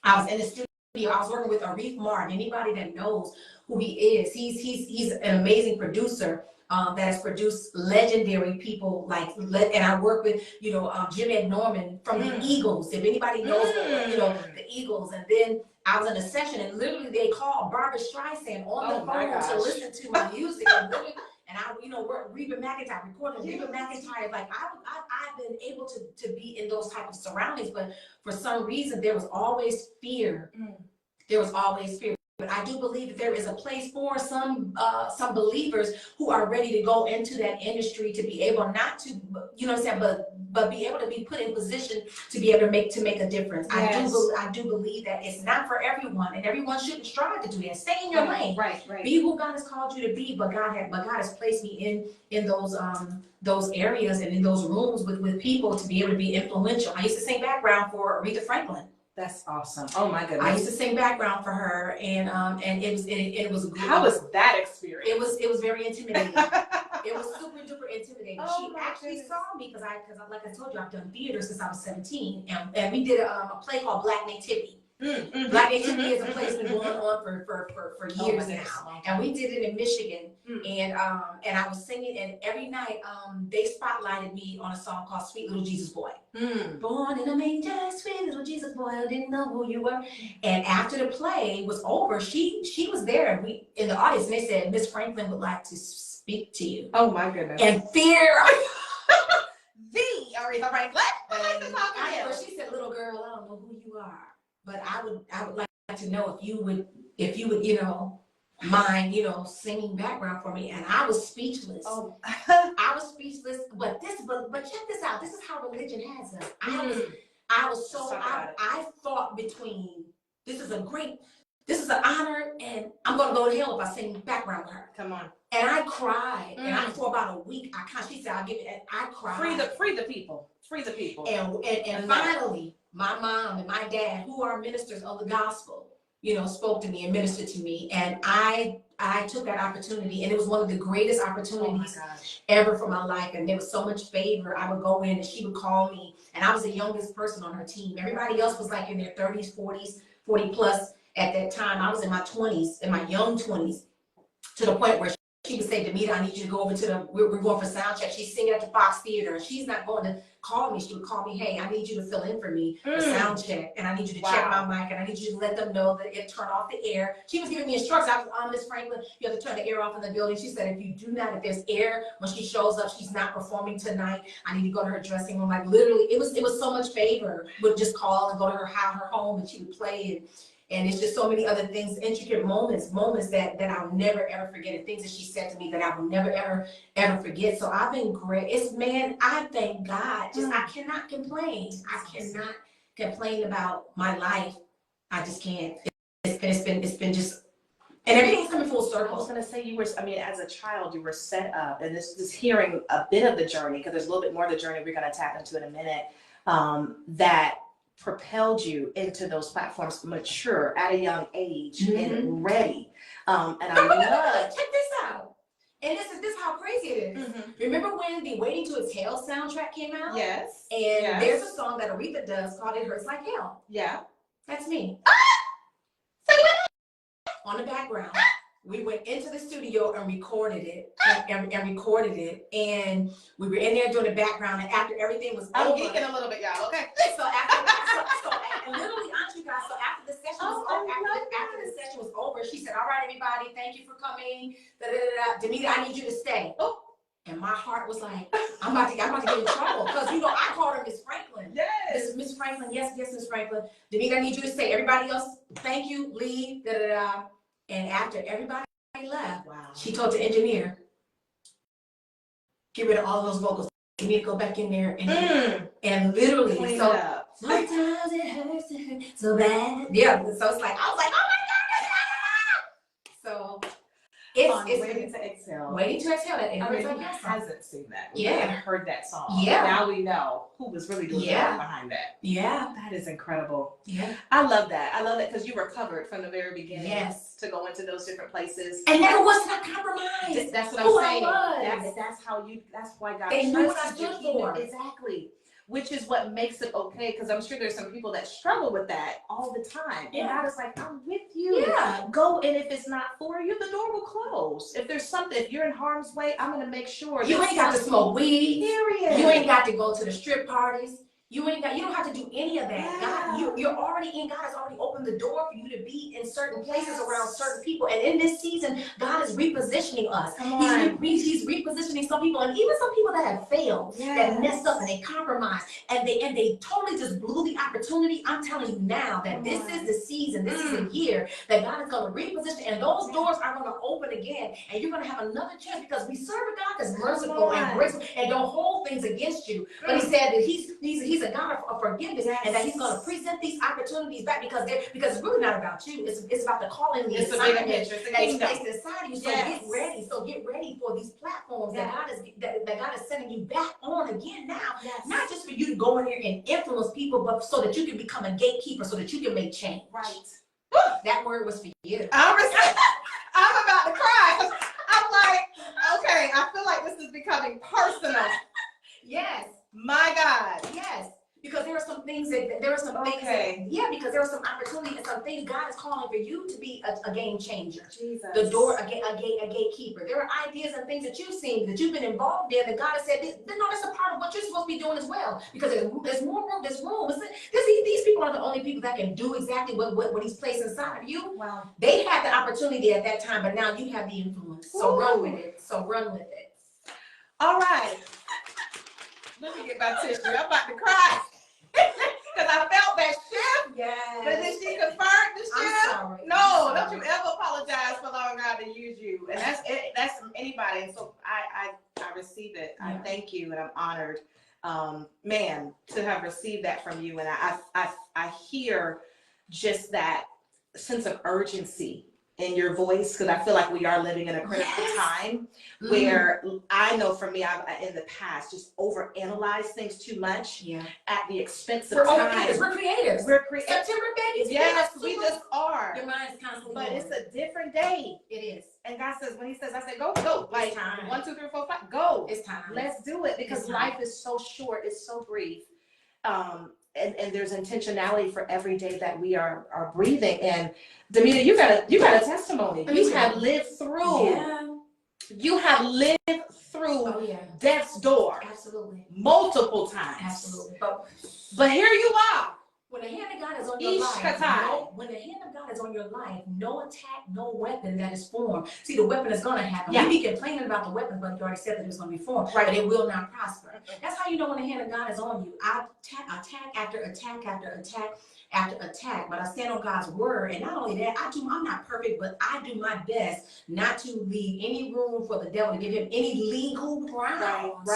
I was in the studio, I was working with Arif Martin. Anybody that knows who he is, he's an amazing producer. That has produced legendary people and I work with, Jim Ed Norman from the Eagles. If anybody knows, the Eagles. And then I was in a session, and literally they called Barbara Streisand on the phone to listen to my music. And I, Reba McEntire, recording Reba McEntire. Like I've been able to be in those type of surroundings, but for some reason there was always fear. There was always fear. But I do believe that there is a place for some believers who are ready to go into that industry to be able not to, but be able to be put in position to be able to make a difference. Yes. I do believe that it's not for everyone, and everyone shouldn't strive to do that. Stay in your lane. Right. Be who God has called you to be. But God has placed me in those areas and in those rooms with people to be able to be influential. I used to sing background for Aretha Franklin. That's awesome. Oh my goodness. I used to sing background for her, and it was good. How was that experience? It was very intimidating. It was super duper intimidating. She actually saw me because like I told you, I've done theater since I was 17, and we did a play called Black Nativity. Black Nativity is a play that's been going on for years now, and we did it in Michigan, and I was singing, and every night they spotlighted me on a song called Sweet Little Jesus Boy. Born in a manger, sweet little Jesus boy, I didn't know who you were. And after the play was over, she was there, in the audience, and they said, Miss Franklin would like to speak to you. Oh my goodness. And fear. The Aretha Franklin. She said, little girl, I don't know who you are, but I would like to know if you would, mind, singing background for me. And I was speechless. I was speechless. But check this out. This is how religion has us. I thought between, this is an honor, and I'm gonna go to hell if I sing background with her. Come on. And I cried, and for about a week, she said, I'll give it, and I cried. Free the people. And finally, my mom and my dad, who are ministers of the gospel, spoke to me and ministered to me. And I took that opportunity, and it was one of the greatest opportunities ever for my life. And there was so much favor. I would go in, and she would call me, and I was the youngest person on her team. Everybody else was like in their 30s, 40s, 40 plus at that time. I was in my 20s, in my young 20s, to the point where she would say, Damita, I need you to go over to we're going for sound check. She's singing at the Fox Theater, and she's not going to call me. She would call me, hey, I need you to fill in for me for sound check, and I need you to check my mic, and I need you to let them know that it turned off the air. She was giving me instructions. I was on Miss Franklin, you have to turn the air off in the building. She said, if there's air, when she shows up, she's not performing tonight. I need to go to her dressing room. Like literally, it was so much favor. Would just call and go to her home, and she would play, and it's just so many other things, intricate moments that I'll never ever forget, and things that she said to me that I will never ever forget. So I've been great. I thank God. I cannot complain. I cannot complain about my life. I just can't. It's been just, and everything's coming full circle. I was gonna say as a child, you were set up, and this is hearing a bit of the journey, because there's a little bit more of the journey we're gonna tap into in a minute. That propelled you into those platforms, mature at a young age and ready. And I love. Check this out. And this is how crazy it is. Remember when the Waiting to Exhale soundtrack came out? Yes. And there's a song that Aretha does called It Hurts Like Hell. Yeah. That's me. On the background. We went into the studio and recorded it, and we were in there doing the background, and after everything was I'm over, geeking a little bit, y'all. Okay. so and literally, aren't you guys? So after the session was over, after the session was over, she said, "All right, everybody, thank you for coming. Damita, I need you to stay." Oh, and my heart was like, I'm about to get in trouble because I called her Miss Franklin. Yes. This is Miss Franklin. Yes, Miss Franklin. Damita, I need you to stay. Everybody else, thank you. Leave. And after everybody left, she told the engineer, get rid of all those vocals. You need to go back in there and literally clean it so up. sometimes it hurts so bad. Yeah, so it's like I was like, oh my God. So it's Waiting to Exhale. Waiting to Exhale. That I mean, who hasn't seen that? We haven't heard that song. Yeah. Now we know who was really doing the work behind that. Yeah. That is incredible. Yeah. I love that. I love that because you were covered from the very beginning. Yes. To go into those different places. And there was not compromise. That's what Who I'm saying. I was. That's why God They knew what I trusted you. stood for. Exactly. Which is what makes it okay, because I'm sure there's some people that struggle with that all the time. And God is like, I'm with you. Yeah. Go, and if it's not for you, the door will close. If there's something, if you're in harm's way, I'm gonna make sure You ain't got to smoke weed. Period. You ain't got to go to the strip parties. You don't have to do any of that. Yeah. God, you're already in. God has already opened the door for you to be in certain places around certain people. And in this season, God is repositioning us. Come on. He's repositioning some people, and even some people that have failed, that messed up, and they compromised, and they totally just blew the opportunity. I'm telling you now that this is the season, this is the year that God is going to reposition, and those doors are going to open again, and you're going to have another chance because we serve a God that's merciful and graceful and don't hold things against you. But He said that He's a God of forgiveness, and that He's going to present these opportunities back because it's really not about you. It's about the calling, the assignment that He's placed inside of you. So get ready. So get ready for these platforms that God is sending you back on again now. Not just for you to go in here and influence people, but so that you can become a gatekeeper, so that you can make change. Right. That word was for you. I'm about to cry. I'm like, okay, I feel like this is becoming personal. Yes. My God. Yes. Because there are some things because there are some opportunities and some things God is calling for you to be a game changer. Jesus. The door, a gatekeeper. There are ideas and things that you've seen, that you've been involved in, that God has said, no, that's a part of what you're supposed to be doing as well. Because there's more room, there's room. These people are the only people that can do exactly what He's placed inside of you. Wow. They had the opportunity at that time, but now you have the influence. So run with it. All right. Let me get my tissue. I'm about to cry. Because I felt that shift. Yes. But then she confirmed the shift. I'm sorry. No, don't you ever apologize for allowing God to use you. And that's it. That's anybody. And so I receive it. I thank you, and I'm honored, man, to have received that from you. And I hear just that sense of urgency in your voice, because I feel like we are living in a critical time where I know for me, I've in the past just overanalyzed things too much at the expense of time. We're creators. September babies. Yes, we just are. Your mind is constantly But going. it's a different day. It is. And God says, when He says, I said, go. Like, time. 1, 2, 3, 4, 5, go. It's time. Let's do it, because life is so short. It's so brief. And there's intentionality for every day that we are breathing. And Damita, you got a testimony. You have lived through. Yeah. You have lived through death's door. Absolutely. Multiple times. Absolutely. But here you are. When the hand of God is on your life, when the hand of God is on your life, no attack, no weapon that is formed. See, the weapon is going to happen. Yeah. We be complaining about the weapon, but you already said that it was going to be formed. Right. But it will not prosper. That's how you know when the hand of God is on you. I attack after attack after attack after attack, but I stand on God's word. And not only that, I'm not perfect, but I do my best not to leave any room for the devil to give him any legal grounds,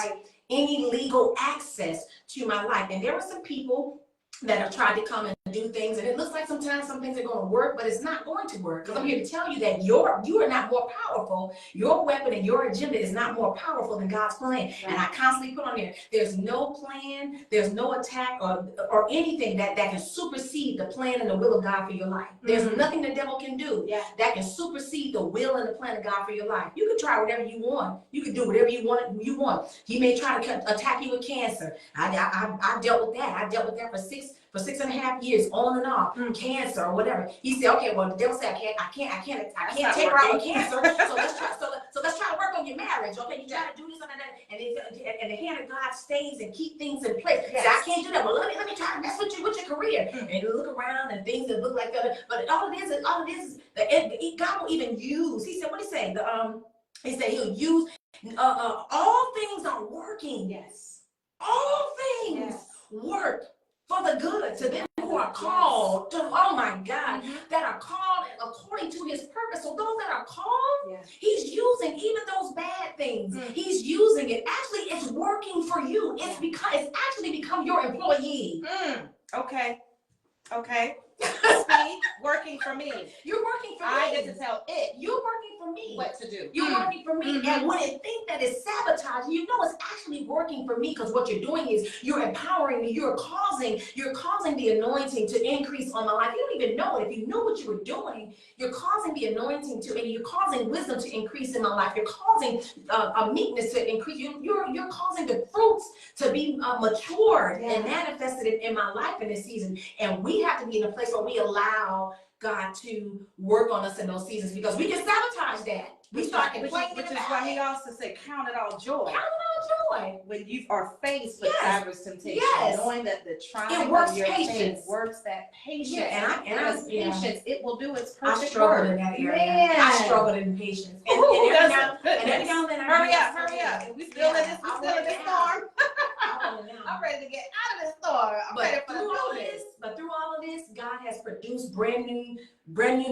any legal access to my life. And there are some people that have tried to come and do things, and it looks like sometimes some things are going to work, but it's not going to work. Because I'm here to tell you that you are not more powerful. Your weapon and your agenda is not more powerful than God's plan. Right. And I constantly put on there's no plan, there's no attack or anything that can supersede the plan and the will of God for your life. There's nothing the devil can do that can supersede the will and the plan of God for your life. You can try whatever you want. You can do whatever you want. He may try to attack you with cancer. I dealt with that. I dealt with that for 6.5 years, on and off, cancer or whatever. He said, okay, well, the devil said, I can't take her out with cancer. So let's try to work on your marriage. Okay, you try to do this and that, and the hand of God stays and keep things in place. Yes. So I can't do that. Well, let me try to mess with your career. And you look around and things that look like that. But all it is God will even use. He said, what did he say? He said he'll use all things are working. Yes. All things work for the good to them who are called to, oh my God, that are called according to his purpose. So those that are called, he's using even those bad things. He's using it. Actually, it's working for you. It's because it's actually become your employee. Okay. Working for me. You're working for me. I get to tell it. You're working for me. What to do. You're working for me. And when it thinks that it's sabotaging, you know it's actually working for me, because what you're doing is you're empowering me. You're causing the anointing to increase on my life. You don't even know it. If you knew what you were doing, you're causing the anointing to, and you're causing wisdom to increase in my life. You're causing a meekness to increase. You're causing the fruits to be matured and manifested in my life in this season. And we have to be in a place where we allow God to work on us in those seasons, because we can sabotage that. We start complaining, which is why he also said, count it all joy. Count it all joy. When you are faced with diverse temptation, knowing that the trying of your patience. faith works that patience. Yeah, and I patience, it will do its I perfect struggled work. in that area. Man. I struggled in patience. And every now and then hurry up. We still in this storm. I'm ready to get out of this storm. I'm ready for But through all of this, God has produced brand new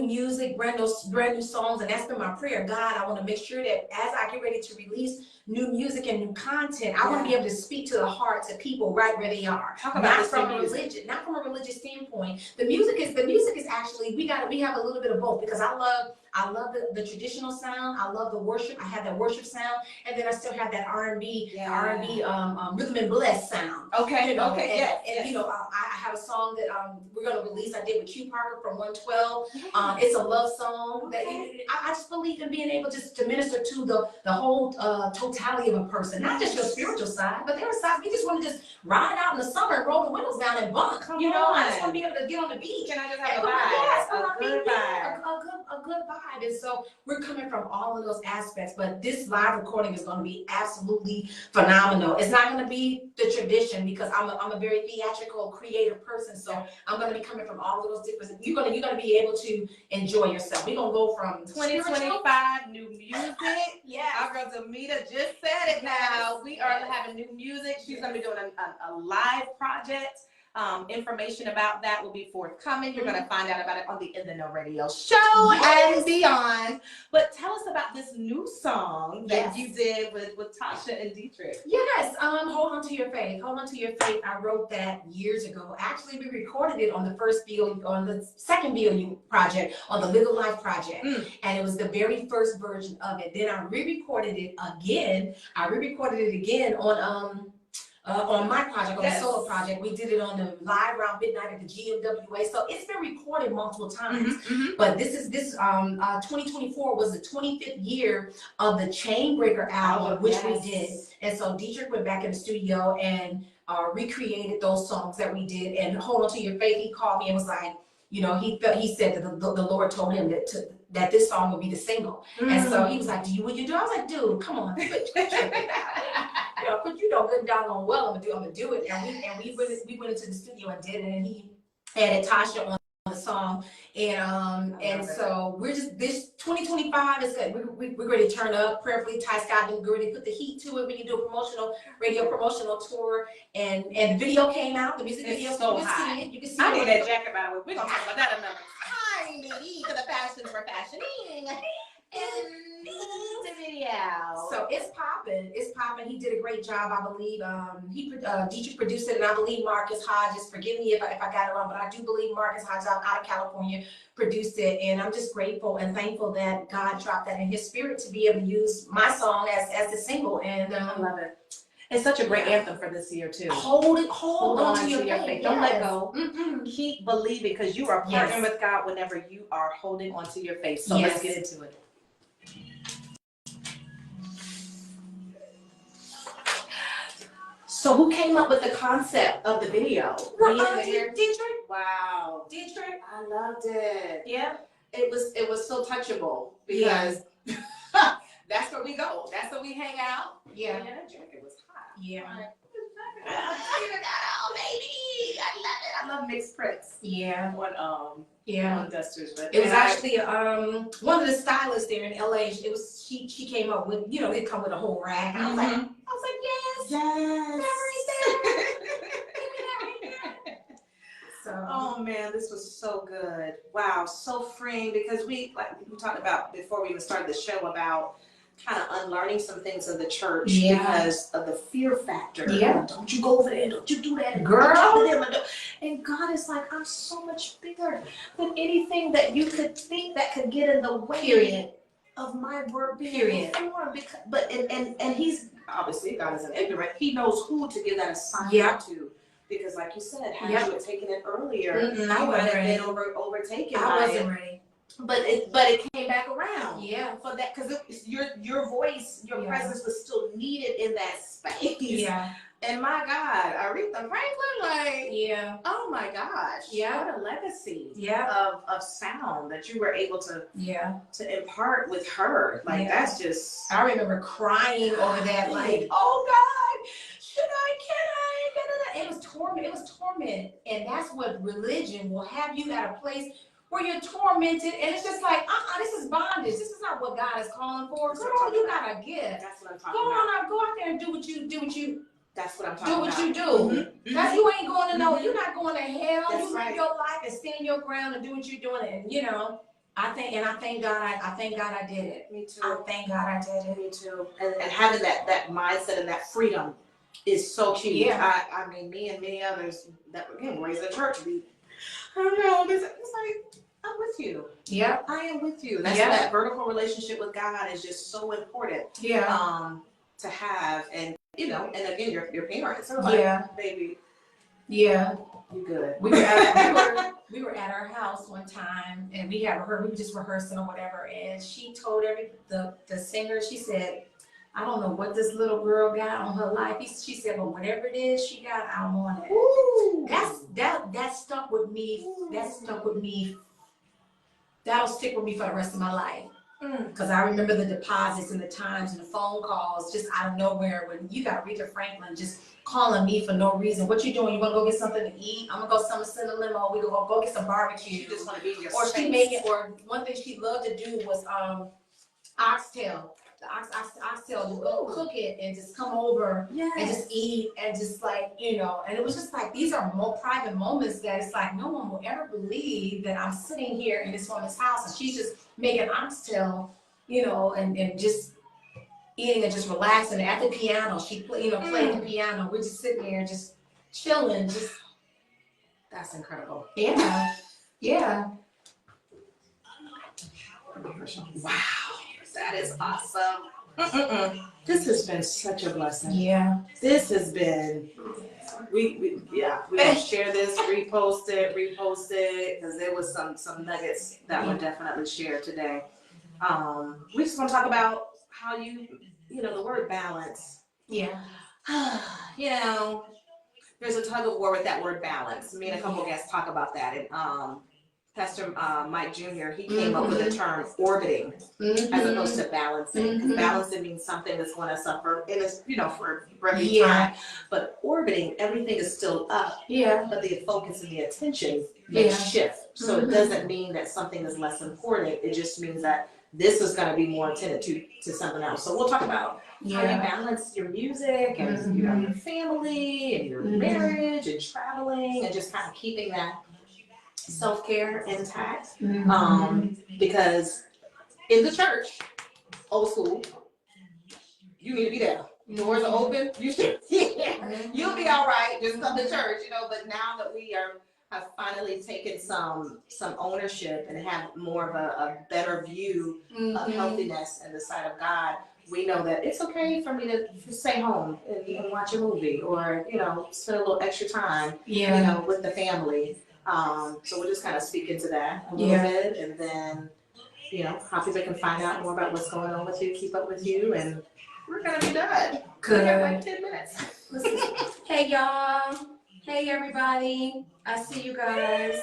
music, brand new songs, and that's been my prayer. God, I want to make sure that as I get ready to release new music and new content, I want to be able to speak to the hearts of people right where they are. Not from a religious standpoint. The music is actually, we have a little bit of both, because I love the traditional sound. I love the worship. I have that worship sound, and then I still have that R&B rhythm and bless sound. Okay. And you know, I have a song that we're gonna release. I did with Q Parker from 112. It's a love song that I just believe in being able just to minister to the whole totality of a person, not just your spiritual side, but there are sides we just want to just ride out in the summer and roll the windows down and bunk. I just want to be able to get on the beach. Can I just have a vibe? A good vibe. And so we're coming from all of those aspects, but this live recording is going to be absolutely phenomenal. It's not going to be the tradition, because I'm a very theatrical, creative person. So I'm going to be coming from all of those different. You're going to be able to enjoy yourself. We're going to go from 2025 new music. Our girl Damita just said it now. We are having new music. She's going to be doing a live project. Information about that will be forthcoming. You're going to find out about it on the In the Know Radio show and beyond. But tell us about this new song that you did with Tasha and Dietrich. Yes, Hold On to Your Faith. Hold On to Your Faith. I wrote that years ago. Actually, we recorded it on the second BOU project, on the Legal Life project. And it was the very first version of it. Then I re-recorded it again. On my project, on the solo project. We did it on the live around midnight at the GMWA. So it's been recorded multiple times. But this 2024 was the 25th year of the Chainbreaker album, which we did. And so Dietrich went back in the studio and recreated those songs that we did. And Hold On to Your Faith, he called me and was like, he said that the Lord told him that this song would be the single. And so he was like, will you do it? I was like, dude, come on. But good doggone well, I'm gonna do it. And we went into the studio and did it, and he added Tasha on the song. And so we're just, this 2025 is good. We're ready to turn up. Prayerfully, Ty Scott and ready to put the heat to it. We can do a radio promotional tour, and the video came out. The music video, so high. You can see I need that jacket, by the way. We're gonna talk about that another time. The passion for fashioning. And the video. So it's popping. It's popping. He did a great job, I believe. Dietrich produced it, and I believe Marcus Hodges. Forgive me if I got it wrong, but I do believe Marcus Hodges out of California produced it, and I'm just grateful and thankful that God dropped that in His spirit to be able to use my song as the single. And I love it. It's such a great anthem for this year too. Hold on to your faith. faith. Don't let go. Mm-mm. Keep believing, because you are partnering with God whenever you are holding on to your faith. So let's get into it. So who came up with the concept of the video? Dietrich. Wow. Dietrich. I loved it. Yeah. It was so touchable because that's where we go. That's where we hang out. Yeah. Man, that jacket was hot. Yeah. Oh, baby. I love it. I love mixed prints. Yeah. On dusters, but it was actually one of the stylists there in LA. She came up with, they come with a whole rack. I was like, yes. So. Oh man, this was so good. Wow, so freeing, because we talked about before we even started the show about kind of unlearning some things of the church because of the fear factor. Yeah. Don't you go over there, don't you do that, girl. And God is like, I'm so much bigger than anything that you could think that could get in the way of my word being performed. But He's obviously, God isn't ignorant. He knows who to give that assignment to. Because like you said, had you had taken it earlier, you might have been overtaken. I wasn't ready. But it came back around. Yeah. For that, because your voice, your presence was still needed in that space. Yeah. And my God, Aretha Franklin, oh my gosh, what a legacy of sound that you were able to impart with her. Like that's just. I remember crying over that, like, oh God, can I? It was torment, and that's what religion will have you at a place where you're tormented, and it's just like, this is bondage. This is not what God is calling for. Girl, you got a gift. That's what I'm talking about. Go out there and do what you. That's what I'm talking about. Do what you do. That's you ain't going to know. You're not going to hell. That's you live your life and stand your ground and do what you're doing. And I thank God I did it. Me too. I thank God I did it. Me too. And having that mindset and that freedom is so huge. Yeah. I mean, me and many others that were raised in church, I don't know, it's like, I'm with you. Yeah. I am with you. That's that vertical relationship with God is just so important. Yeah. To have, and and again, your parents are like, baby. Yeah. You good. We were at our house one time, and we were just rehearsing or whatever, and she told the singer, she said, I don't know what this little girl got on her life. She said, but whatever it is she got, I want it. Ooh. That stuck with me. That stuck with me. That'll stick with me for the rest of my life. Because I remember the deposits and the times and the phone calls just out of nowhere when you got Aretha Franklin just calling me for no reason. What you doing? You want to go get something to eat? I'm going to go send a limo. We go get some barbecue. You just want to be in your space. Or one thing she loved to do was oxtail. The oxtail, just go cook it and just come over and just eat and just like, and it was just like, these are more private moments that it's like, no one will ever believe that I'm sitting here in this woman's house and she's just making oxtail, and just eating and just relaxing at the piano. She playing the piano. We're just sitting there just chilling. That's incredible. Yeah. Yeah. Wow. That is awesome. This has been such a blessing. Yeah. This has been, we will share this, repost it, because there was some nuggets that were definitely shared today. We just want to talk about how the word balance. Yeah. There's a tug of war with that word balance. Me and a couple of guests talk about that. And Pastor Mike Jr., he came up with the term orbiting as opposed to balancing. Because balancing means something that's going to suffer in for every time. But orbiting, everything is still up. Yeah. But the focus and the attention may shift. So it doesn't mean that something is less important. It just means that this is going to be more attended to something else. So we'll talk about how you balance your music and your family and your marriage and traveling and just kind of keeping that self-care intact, because in the church, old school, you need to be there. Doors are open. You should. You'll be all right. Just come to church, But now that we have finally taken some ownership and have more of a better view of healthiness in the sight of God, we know that it's okay for me to stay home and watch a movie or spend a little extra time, with the family. So we're just kind of speaking to that a little bit, and then hopefully they can find out more about what's going on with you, keep up with you, and we're gonna be done. Good. We got like 10 minutes. Hey y'all. Hey everybody. I see you guys.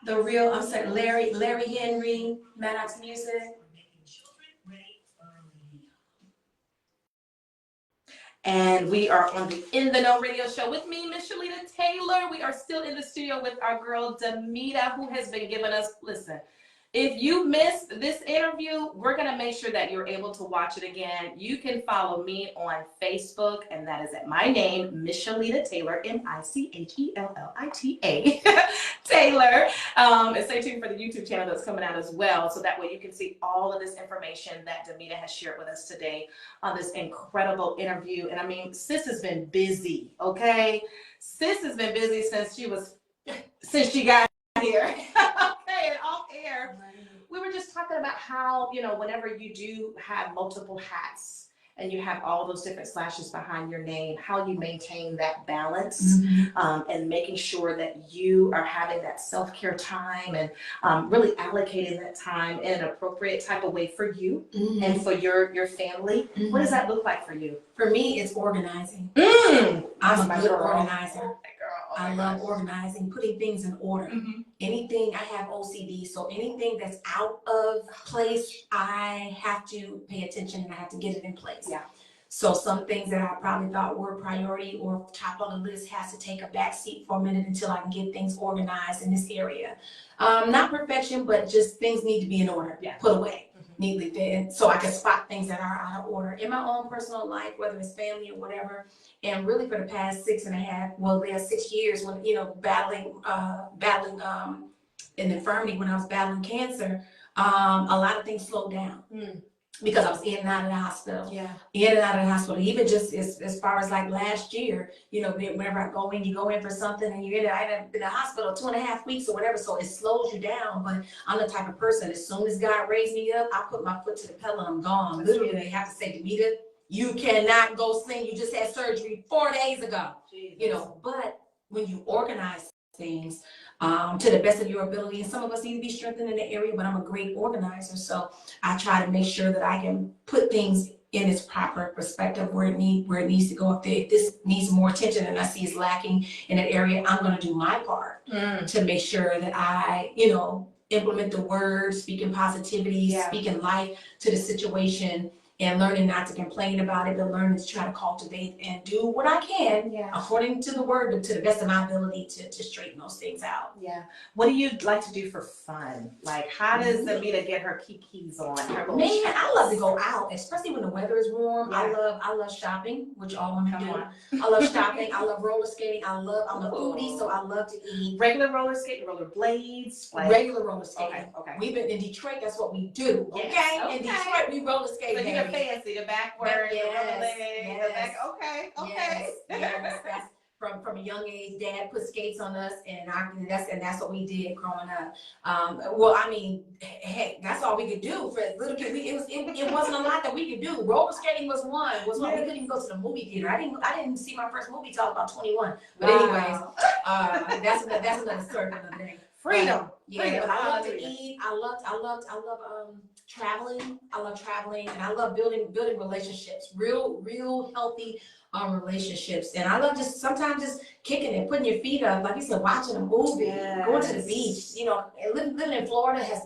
Larry Henry, Maddox Music. And we are on the In the Know radio show with me, Michellita Taylor. We are still in the studio with our girl, Damita, who has been giving us, listen, if you missed this interview, we're going to make sure that you're able to watch it again. You can follow me on Facebook, and that is at my name, Michellita Taylor, Michellita Taylor. And stay tuned for the YouTube channel that's coming out as well, so that way you can see all of this information that Damita has shared with us today on this incredible interview. And I mean, sis has been busy, okay? Sis has been busy since she got here. Okay, and off air, we were just talking about how, whenever you do have multiple hats and you have all those different slashes behind your name, how you maintain that balance, and making sure that you are having that self-care time and really allocating that time in an appropriate type of way for you and for your family. What does that look like for you? For me, it's organizing. I'm a good organizer. I love organizing, putting things in order. Anything, I have OCD, so anything that's out of place, I have to pay attention and I have to get it in place. Yeah. So some things that I probably thought were a priority or top on the list has to take a back seat for a minute until I can get things organized in this area. Not perfection, but just things need to be in order, put away. Neatly fitted, so I can spot things that are out of order in my own personal life, whether it's family or whatever. And really for the past 6 years when, battling an infirmity, when I was battling cancer, a lot of things slowed down because I was in and out of the hospital. In and out of the hospital, even just as far as like last year, whenever I go in, you go in for something and you're in the hospital 2.5 weeks or whatever, so it slows you down. But I'm the type of person, as soon as God raised me up, I put my foot to the pedal and I'm gone. Literally, they have to say, Damita, you cannot go sing. You just had surgery 4 days ago. Jesus. But when you organize things to the best of your ability, and some of us need to be strengthened in the area, but I'm a great organizer, so I try to make sure that I can put things in its proper perspective where it needs to go. If this needs more attention and I see it's lacking in an area, I'm going to do my part to make sure that I implement the word, speaking positivity, speaking life to the situation, and learning not to complain about it, but learning to try to cultivate and do what I can according to the word, but to the best of my ability to straighten those things out. What do you like to do for fun? Like, how does Damita get her kikis on? Man, I love to go out, especially when the weather is warm. I love shopping, which all women do. I love shopping. I love roller skating. I'm a foodie, so I love to eat. Regular roller skating, roller blades? Regular roller skating. Okay. We've been in Detroit, that's what we do. Okay. In Detroit, we roller skate. So you get fancy, the backward, the rubber leg, the back. Okay. Yes. That's from a young age. Dad put skates on us, and that's what we did growing up. Well, I mean, heck, that's all we could do for a little kid. It wasn't a lot that we could do. Roller skating was one. We couldn't even go to the movie theater. I didn't see my first movie till I was about 21. But anyways, that's another story for another day. Freedom. But I love to eat. I love traveling. I love traveling, and I love building relationships, real healthy relationships. And I love sometimes just kicking it, putting your feet up, like you said, watching a movie, going to the beach. Living in Florida has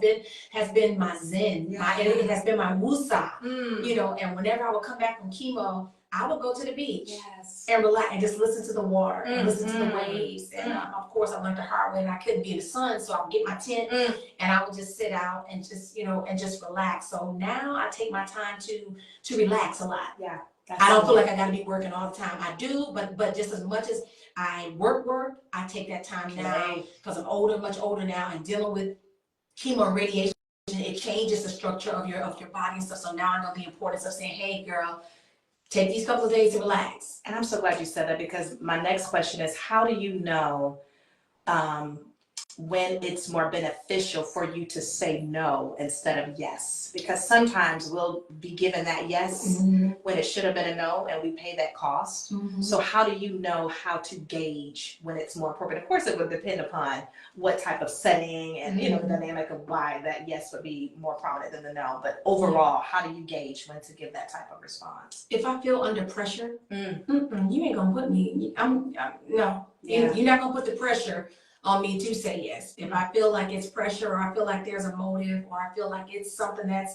been my zen. It has been my wusa. And whenever I would come back from chemo, I would go to the beach and relax and just listen to the water and listen to the waves. And of course, I learned the hard way, and I couldn't be in the sun, so I would get my tent and I would just sit out and just relax. So now I take my time to relax a lot. I don't feel like I got to be working all the time. I do, but just as much as I work, I take that time now because I'm much older now, and dealing with chemo and radiation it changes the structure of your body and stuff. So now I know the importance of saying, hey girl, take these couple of days to relax. And I'm so glad you said that, because my next question is, how do you know when it's more beneficial for you to say no instead of yes? Because sometimes we'll be given that yes when it should have been a no, and we pay that cost. So how do you know how to gauge when it's more appropriate? Of course, it would depend upon what type of setting and you know, the dynamic of why that yes would be more prominent than the no. But overall, how do you gauge when to give that type of response? If I feel under pressure, you ain't gonna put me. No, you're not gonna put the pressure on me to say yes. If I feel like it's pressure, or I feel like there's a motive, or I feel like it's something that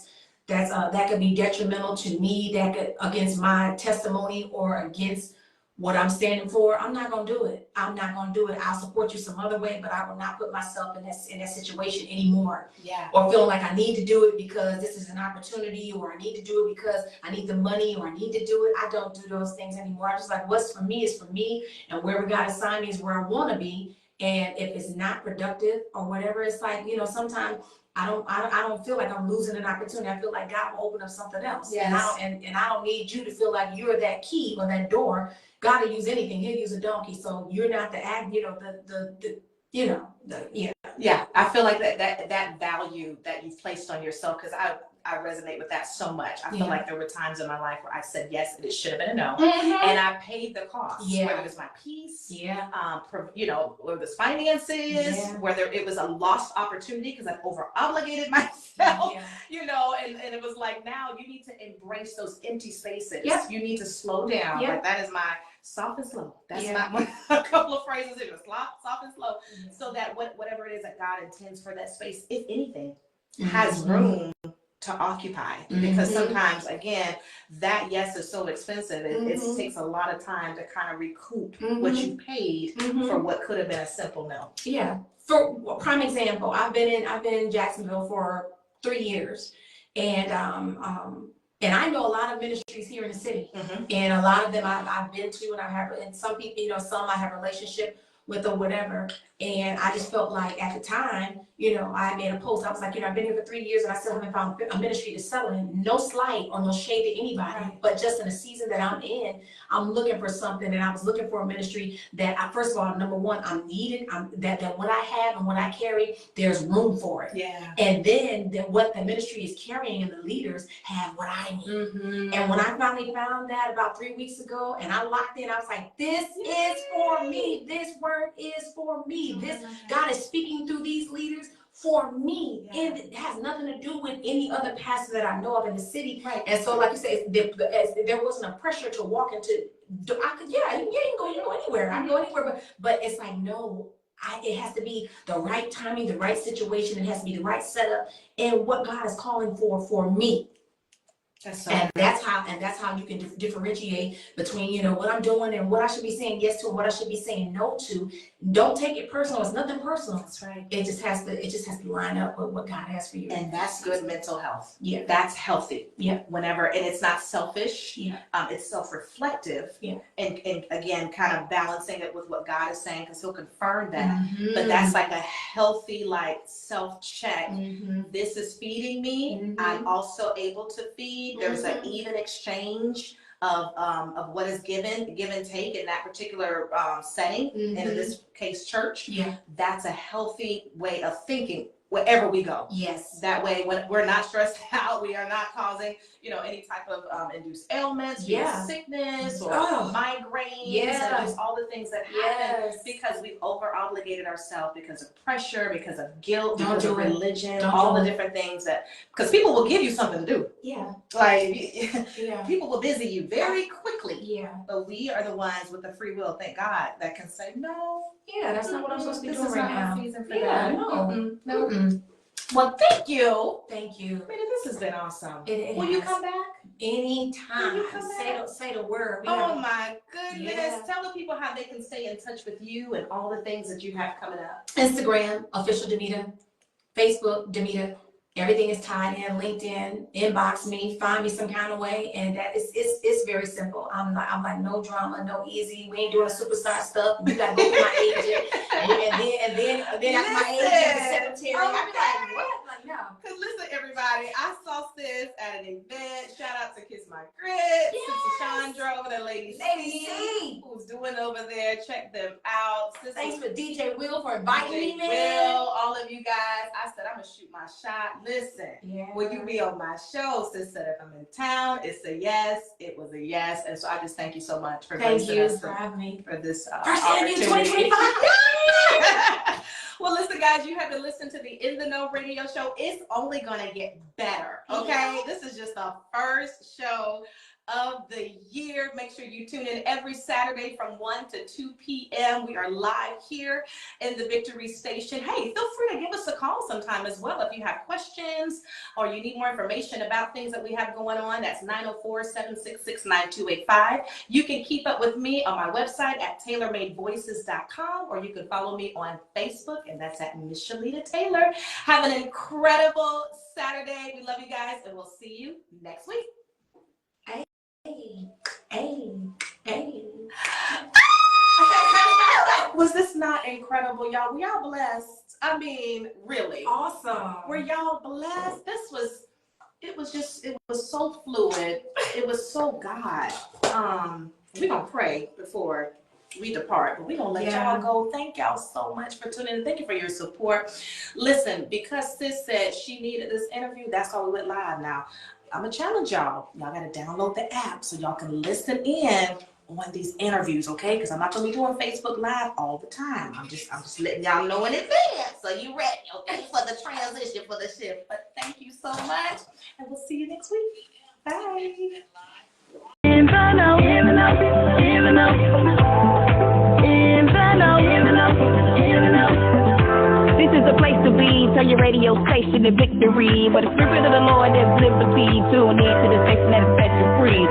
could be detrimental to me, that could against my testimony or against what I'm standing for, I'm not gonna do it. I'm not gonna do it. I'll support you some other way, but I will not put myself in that situation anymore. Yeah. Or feeling like I need to do it because this is an opportunity, or I need to do it because I need the money, or I need to do it. I don't do those things anymore. I'm just like, what's for me is for me, and where God assigned me is where I wanna be. And if it's not productive or whatever, it's like, you know, sometimes I don't feel like I'm losing an opportunity. I feel like God will open up something else. Yes. And I don't need you to feel like you're that key or that door. God will use anything. He'll use a donkey. So you're not the Yeah, I feel like that value that you've placed on yourself, because I resonate with that so much. I feel like there were times in my life where I said yes and it should have been a no, and I paid the cost. Whether it was my peace, you know, whether it was finances, whether it was a lost opportunity because I over obligated myself, you know, and it was like, now you need to embrace those empty spaces. You need to slow down. Like, that is my soft and slow. That's not one, a couple of phrases. It was soft and slow, so that whatever it is that God intends for that space, if anything, has room to occupy. Because sometimes, again, that yes is so expensive. It takes a lot of time to kind of recoup what you paid for what could have been a simple no. Yeah. For prime example, I've been in Jacksonville for 3 years, and I know a lot of ministries here in the city, and a lot of them I've been to, and some people, you know, some I have a relationship with or whatever. And I just felt like at the time, you know, I made a post. I was like, you know, I've been here for 3 years and I still haven't found a ministry to sell in. No slight or no shade to anybody, but just in the season that I'm in, I'm looking for something. And I was looking for a ministry that first of all, number one, I'm needed. That what I have and what I carry, there's room for it. And then what the ministry is carrying and the leaders have what I need. And when I finally found that about 3 weeks ago, and I locked in, I was like, this is for me. This word is for me. This God is speaking through these leaders for me, and it has nothing to do with any other pastor that I know of in the city. And so, like you said, there wasn't a pressure to walk into. You can go anywhere. I can go anywhere, but it's like, no. It has to be the right timing, the right situation. It has to be the right setup, and what God is calling for me. That's how you can differentiate between, you know, what I'm doing and what I should be saying yes to and what I should be saying no to. Don't take it personal. It's nothing personal. That's right. It just has to line up with what God has for you. And that's good mental health. That's healthy. Whenever, and it's not selfish. It's self-reflective. And again, kind of balancing it with what God is saying, because He'll confirm that. But that's like a healthy, like, self-check. This is feeding me. I'm also able to feed. There's an even exchange of what is given, give and take in that particular setting, and in this case, church. That's a healthy way of thinking wherever we go. That way, when we're not stressed out, we are not causing, you know, any type of induced ailments, sickness, or migraines, and just all the things that happen because we've over obligated ourselves because of pressure, because of guilt, because of religion, all the different things that, because people will give you something to do. Like, people will busy you very quickly. But we are the ones with the free will, thank God, that can say, no. That's not what I'm supposed to be doing right now. Season for that. No. Well, thank you. Thank you. Rita, this has been awesome. Will you you come back? Anytime. Say the word. My goodness. Tell the people how they can stay in touch with you and all the things that you have coming up. Instagram, official Damita. Facebook, Damita. Everything is tied in. LinkedIn, inbox me, find me some kind of way, and that is it's very simple. I'm like no drama, no easy. We ain't doing superstar stuff. You gotta go to my agent, and then after my agent, the secretary. I'm like, what? Like, no. Because listen, everyone. everybody. I saw sis at an event. Shout out to Kiss My Grits, Sister Chandra over there, Lady C, who's doing over there. Check them out. Sister, thanks for DJ Will for inviting me, man. Will, all of you guys. I said I'm gonna shoot my shot. Listen, will you be on my show? Sis said if I'm in town, it's a yes. It was a yes, and so I just thank you so much for gracing us for having me for this first interview 2025. Well, listen, guys, you have to listen to the In the Know radio show. It's only going to get better, okay? This is just the first show of the year. Make sure you tune in every Saturday from 1 to 2 p.m. We are live here in the Victory Station. Hey, feel free to give us a call sometime as well if you have questions or you need more information about things that we have going on. That's 904-766-9285. You can keep up with me on my website at tailormadevoices.com, or you can follow me on Facebook, and that's at Michellita Taylor. Have an incredible Saturday. We love you guys, and we'll see you next week. Hey. Was this not incredible, y'all? Were y'all blessed? I mean, really. Awesome. Were y'all blessed? It was so fluid. It was so God. We're going to pray before we depart, but we're going to let y'all go. Thank y'all so much for tuning in. Thank you for your support. Listen, because sis said she needed this interview, that's why we went live now. I'm going to challenge y'all. Y'all got to download the app so y'all can listen in on these interviews, okay? Because I'm not going to be doing Facebook Live all the time. I'm just letting y'all know in advance so you ready, okay, for the transition, for the shift. But thank you so much, and we'll see you next week. Bye. This is a place to be. Turn your radio station to Victory, where the Spirit of the Lord is liberty. Tune in to the station that will set you free.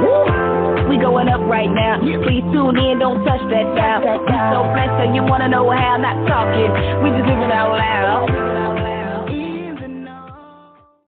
We going up right now. Please tune in. Don't touch that dial. We so blessed, and you wanna know how? Not talking. We just